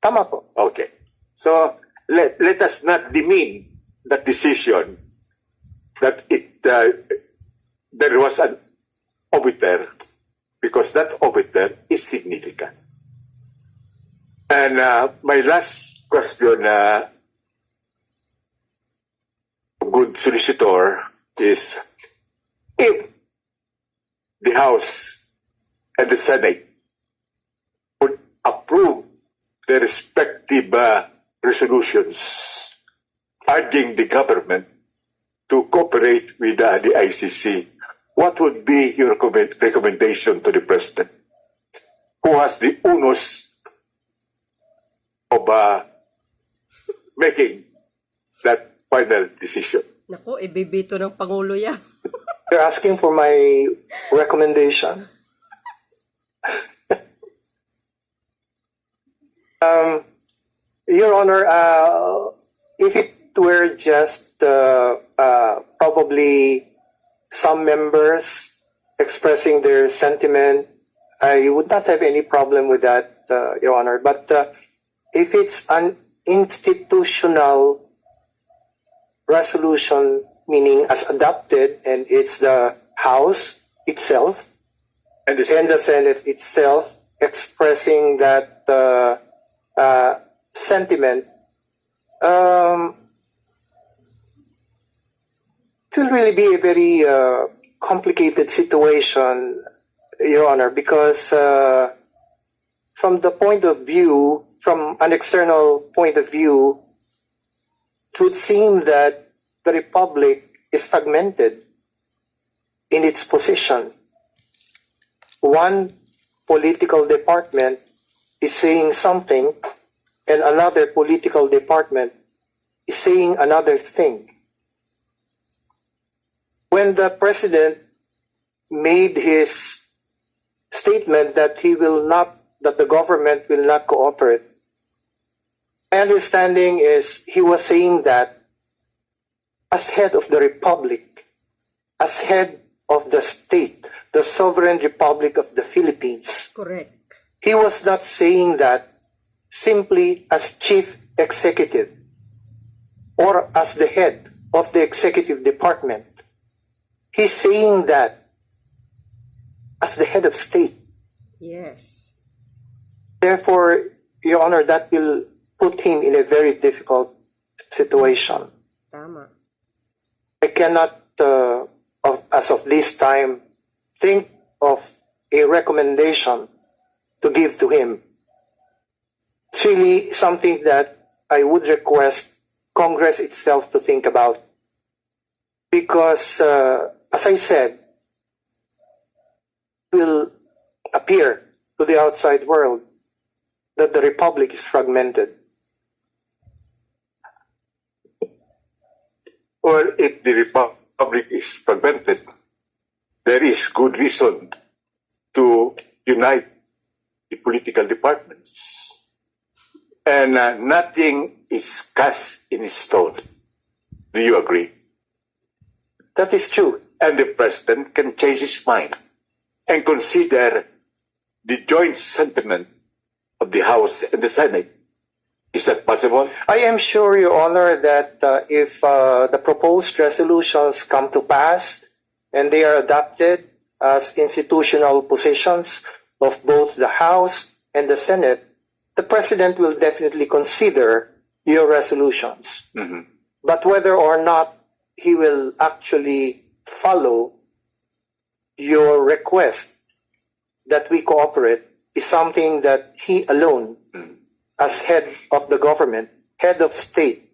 S4: Tama po.
S2: Okay. So, let us not demean that decision that there was an obiter, because that obiter is significant. And my last question, good solicitor, is if the House and the Senate would approve the respective resolutions urging the government to cooperate with the ICC, what would be your recommendation to the President, who has the onus of making that final decision?
S16: Naku, ibibito ng Pangulo yan.
S4: You're asking for my recommendation. Your Honor, if it were just probably some members expressing their sentiment, I would not have any problem with that, Your Honor. But if it's an institutional resolution, meaning as adopted, and it's the House itself and the Senate itself expressing that sentiment, it will really be a very complicated situation, Your Honor, because from the point of view, from an external point of view, it would seem that the Republic is fragmented in its position. One political department is saying something, and another political department is saying another thing. When the President made his statement that that the government will not cooperate, my understanding is he was saying that as head of the Republic, as head of the state, the sovereign Republic of the Philippines.
S16: Correct.
S4: He was not saying that simply as chief executive or as the head of the executive department. He's saying that as the head of state.
S16: Yes.
S4: Therefore, Your Honor, that will put him in a very difficult situation.
S16: Tama.
S4: I cannot, as of this time, think of a recommendation to give to him. It's really something that I would request Congress itself to think about. Because, as I said, it will appear to the outside world that the Republic is fragmented.
S2: Well, if the Republic is fragmented, there is good reason to unite the political departments. And nothing is cast in stone. Do you agree?
S4: That is true.
S2: And the President can change his mind and consider the joint sentiment of the House and the Senate Is that possible?
S4: I am sure, Your Honor, that if the proposed resolutions come to pass and they are adopted as institutional positions of both the House and the Senate, the President will definitely consider your resolutions.
S2: Mhm.
S4: But whether or not he will actually follow your request that we cooperate is something that he alone, as head of the government, head of state,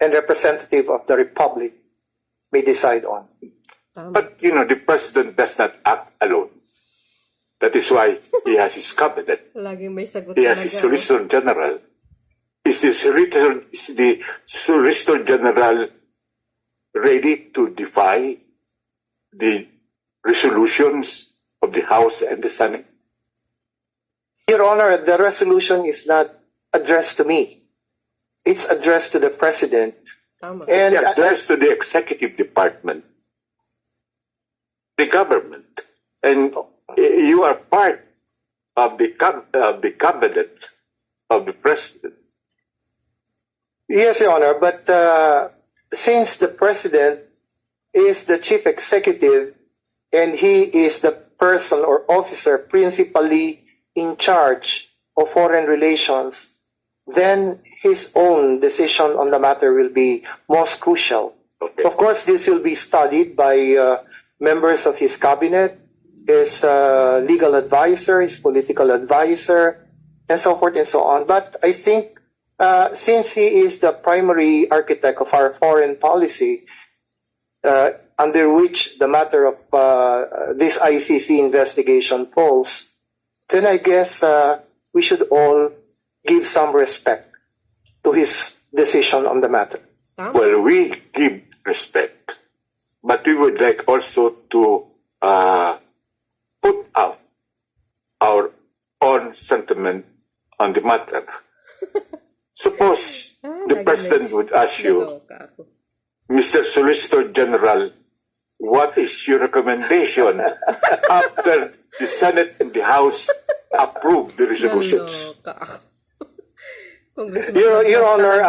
S4: and representative of the Republic, may decide on.
S2: But, you know, the President does not act alone. That is why he has his cabinet.
S16: Laging may sagot
S2: He has his Solicitor General. Is the Solicitor General ready to defy the resolutions of the House and the Senate?
S4: Your Honor, the resolution is not addressed to me. It's addressed to the President.
S16: Tama.
S2: It's addressed to the Executive Department, the government, and you are part of the cabinet of the President.
S4: Yes, Your Honor, but since the President is the Chief Executive and he is the person or officer principally in charge of foreign relations, then his own decision on the matter will be most crucial.
S2: Okay.
S4: Of course, this will be studied by members of his cabinet, his legal advisor, his political advisor, and so forth and so on. But I think since he is the primary architect of our foreign policy, under which the matter of this ICC investigation falls, then I guess we should all give some respect to his decision on the matter.
S2: Well, we give respect, but we would like also to put out our own sentiment on the matter. Suppose the President would ask you, Mr. Solicitor General, what is your recommendation after the Senate and the House approve the resolutions?
S4: Your Honor,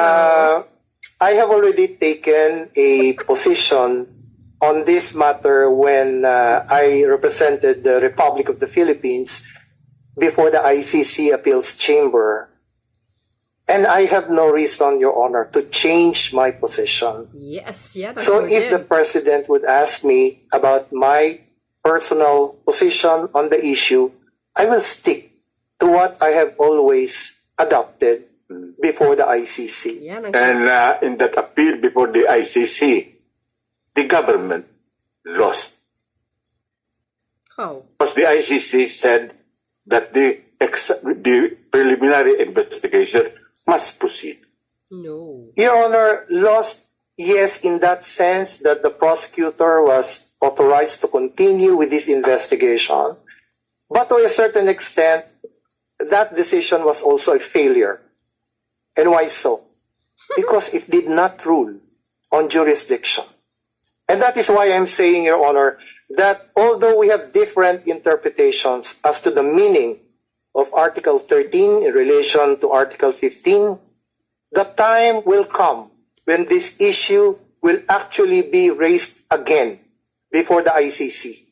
S4: I have already taken a position on this matter when I represented the Republic of the Philippines before the ICC Appeals Chamber. And I have no reason, Your Honor, to change my position.
S16: Yes, yeah.
S4: So if the President would ask me about my personal position on the issue, I will stick to what I have always adopted before the ICC.
S2: And in that appeal before the ICC, the government lost.
S16: How?
S2: Because the ICC said that the preliminary investigation must proceed.
S16: No.
S4: Your Honor, lost, yes, in that sense that the prosecutor was authorized to continue with this investigation. But to a certain extent, that decision was also a failure. And why so? Because it did not rule on jurisdiction. And that is why I'm saying, Your Honor, that although we have different interpretations as to the meaning of Article 13 in relation to Article 15, the time will come when this issue will actually be raised again before the ICC.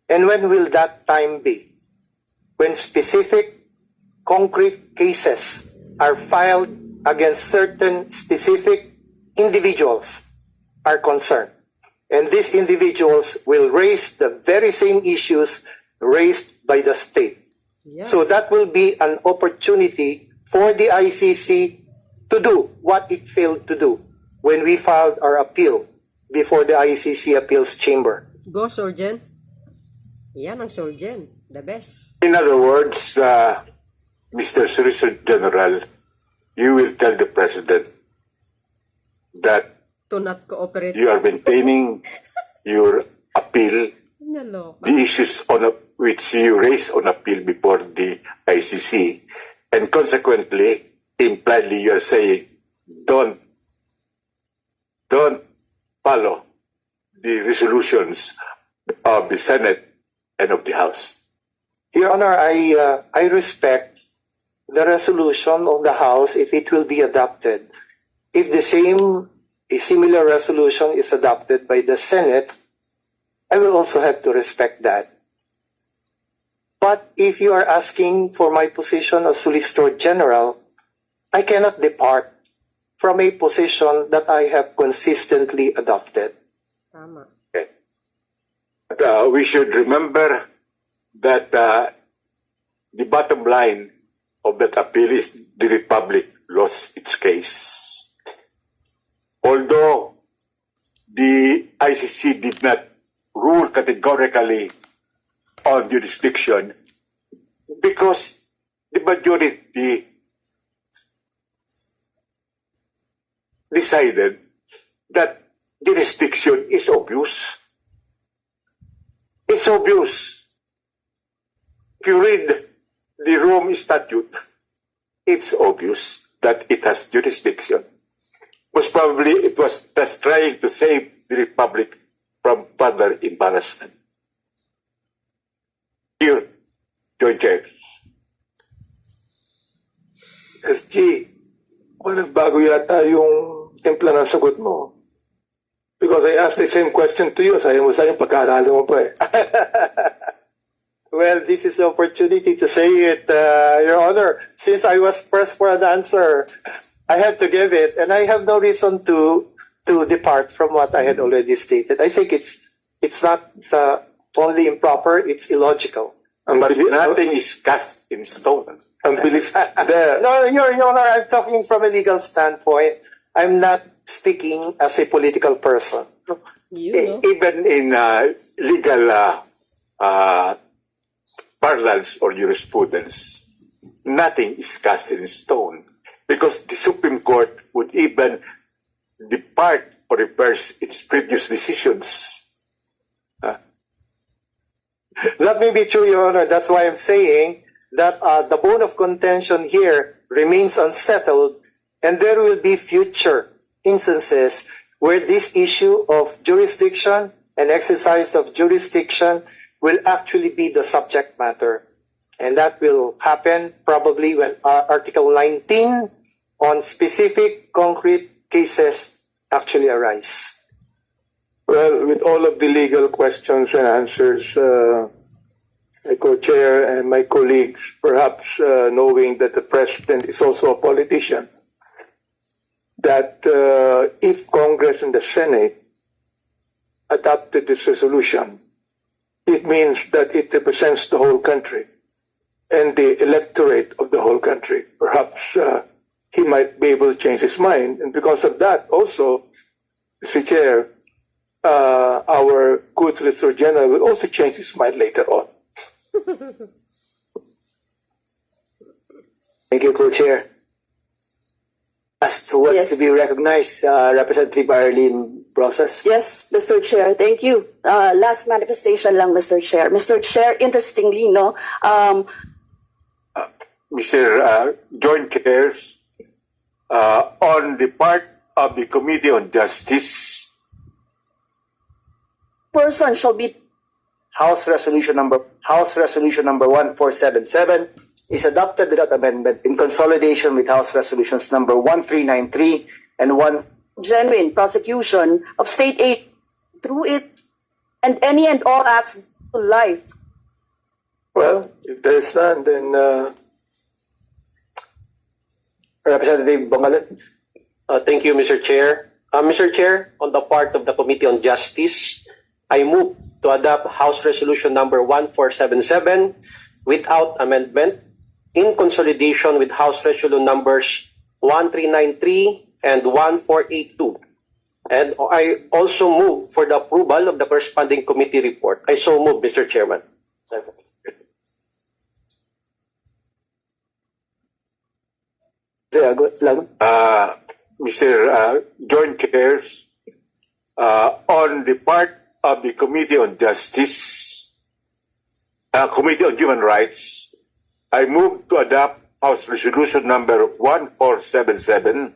S4: And when will that time be? When specific, concrete cases are filed against certain specific individuals are concerned. And these individuals will raise the very same issues raised by the state.
S16: Yeah.
S4: So that will be an opportunity for the ICC to do what it failed to do when we filed our appeal before the ICC Appeals Chamber.
S16: Go, SOLGEN. Yan ang SOLGEN. The best.
S2: In other words, Mr. Solicitor General, you will tell the President that
S16: To not cooperate.
S2: you are maintaining your appeal,
S16: Naloka.
S2: the issues which you raised on appeal before the ICC, and consequently, impliedly, you are saying, don't follow the resolutions of the Senate and of the House.
S4: Your Honor, I respect the resolution of the House if it will be adopted. If a similar resolution is adopted by the Senate, I will also have to respect that. But if you are asking for my position as Solicitor General, I cannot depart from a position that I have consistently adopted.
S2: Okay. We should remember that the bottom line of that appeal is the Republic lost its case. Although the ICC did not rule categorically on jurisdiction, because the majority decided that jurisdiction is obvious. It's obvious. If you read the Rome Statute, it's obvious that it has jurisdiction. Most probably it was just trying to save the Republic from further embarrassment. Here, Joint Chair.
S8: SG, nagbago yata yung timpla ng sagot mo. Because I asked the same question to you. Sayang mo sa'yo, pagkaarala mo pa eh.
S3: Well, this is the opportunity to say it, Your Honor. Since I was pressed for an answer, I had to give it, and I have no reason to depart from what I had already stated. I think it's not only improper, it's illogical.
S2: But nothing is cast in stone.
S3: No, Your Honor, I'm talking from a legal standpoint. I'm not speaking as a political person.
S2: Even in legal parlance or jurisprudence, nothing is cast in stone, because the Supreme Court would even depart or reverse its previous decisions.
S3: That may be true, Your Honor. That's why I'm saying that the bone of contention here remains unsettled, and there will be future instances where this issue of jurisdiction and exercise of jurisdiction will actually be the subject matter. And that will happen probably when Article 19 on specific concrete cases actually arise.
S8: Well, with all of the legal questions and answers, my co-chair and my colleagues, perhaps knowing that the president is also a politician, that if Congress and the Senate adopted this resolution, it means that it represents the whole country and the electorate of the whole country. Perhaps he might be able to change his mind. And because of that, also, Mr. Chair, our good Solicitor General will also change his mind later on.
S5: Thank you, Co-Chair. As to what's to be recognized, Representative Arlene Brosas.
S17: Yes, Mr. Chair, thank you. Last manifestation lang, Mr. Chair. Mr. Chair, interestingly, no,
S2: Mr. Joint Chairs, on the part of the Committee on Justice,
S17: person shall be
S5: House Resolution number 1477 is adopted without amendment in consolidation with House Resolutions number 1393 and
S17: genuine prosecution of state aid through it and any and all acts to life.
S8: Well, if there's none, then
S5: Representative Bongalan.
S18: Thank you, Mr. Chair. Mr. Chair, on the part of the Committee on Justice, I move to adopt House Resolution number 1477 without amendment in consolidation with House Resolution numbers 1393 and 1482. And I also move for the approval of the corresponding committee report. I so move, Mr. Chairman.
S2: Mr. Joint Chairs, on the part of the Committee on Justice, Committee on Human Rights, I move to adopt House Resolution number 1477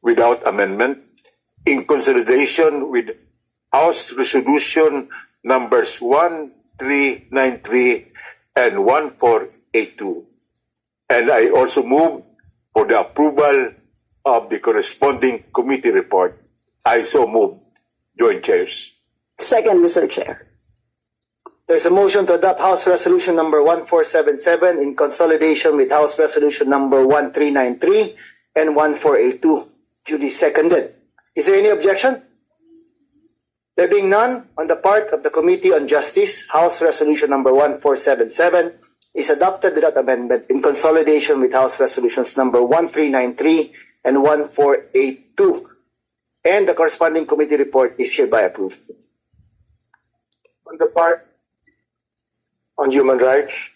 S2: without amendment in consolidation with House Resolution numbers 1393 and 1482. And I also move for the approval of the corresponding committee report. I so move, Joint Chairs.
S17: Second, Mr. Chair.
S3: There's a motion to adopt House Resolution number 1477 in consolidation with House Resolution number 1393 and 1482. Duly seconded. Is there any objection? There being none, on the part of the Committee on Justice, House Resolution number 1477 is adopted without amendment in consolidation with House Resolutions number 1393 and 1482. And the corresponding committee report is hereby approved.
S8: On the part on human rights,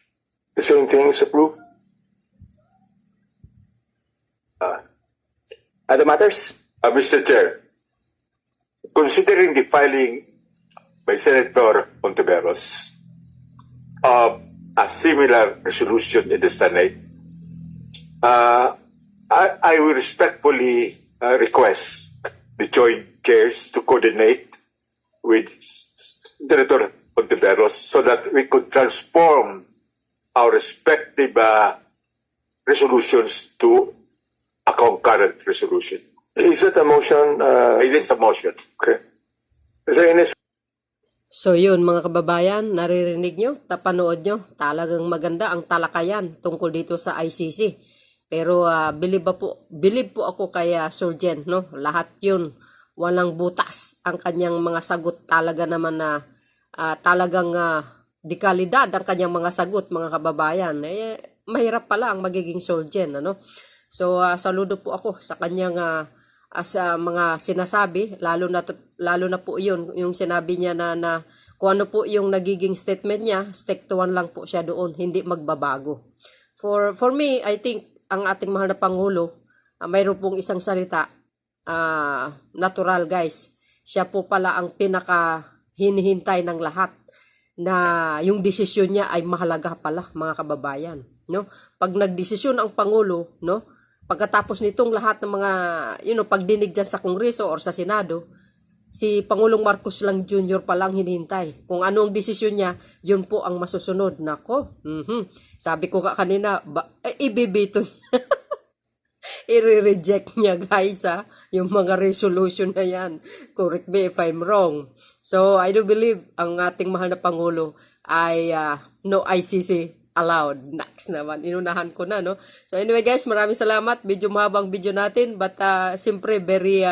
S8: the same thing is approved.
S3: Other matters?
S2: Mr. Chair, considering the filing by Senator Ontiveros of a similar resolution in the Senate, I will respectfully request the joint chairs to coordinate with Senator Ontiveros so that we could transform our respective resolutions to a concurrent resolution.
S8: Is it a motion?
S2: It is a motion.
S8: Okay. Is there any...
S16: So yun mga kababayan, naririnig nyo, tapanood nyo, talagang maganda ang talakayan tungkol dito sa ICC. Pero believe po ako kay SOLGEN, no? Lahat yun, walang butas ang kanyang mga sagot, talaga naman na talagang dekalidad ang kanyang mga sagot mga kababayan. Mahirap pala ang magiging SOLGEN, ano? So saludo po ako sa kanyang sa mga sinasabi, lalo na po yun, yung sinabi niya na kung ano po yung nagiging statement niya, stick to one lang po siya doon, hindi magbabago. For me, I think ang ating mahal na Pangulo, mayroon pong isang salita, natural guys, siya po pala ang pinaka hinihintay ng lahat, na yung desisyon niya ay mahalaga pala mga kababayan, no? Pag nagdesisyon ang Pangulo, no? Pagkatapos nitong lahat ng mga pagdinig dyan sa Kongreso or sa Senado, si Pangulong Marcos lang Jr. pa lang hinihintay. Kung ano ang desisyon niya, yun po ang masusunod. Nako, sabi ko kanina, ibibito niya. I-reject niya guys yung mga resolution na yan. Correct me if I'm wrong. So I do believe ang ating mahal na Pangulo ay no ICC allowed. Next naman. Inunahan ko na, no? So anyway guys, maraming salamat. Medyo mahabang video natin. But siyempre, very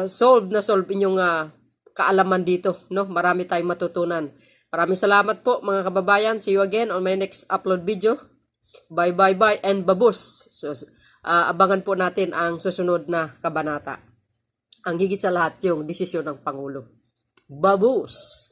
S16: solve inyong kaalaman dito, no? Marami tayong matutunan. Maraming salamat po mga kababayan. See you again on my next upload video. Bye bye bye and babus. So abangan po natin ang susunod na kabanata. Ang higit sa lahat yung desisyon ng Pangulo. Babus!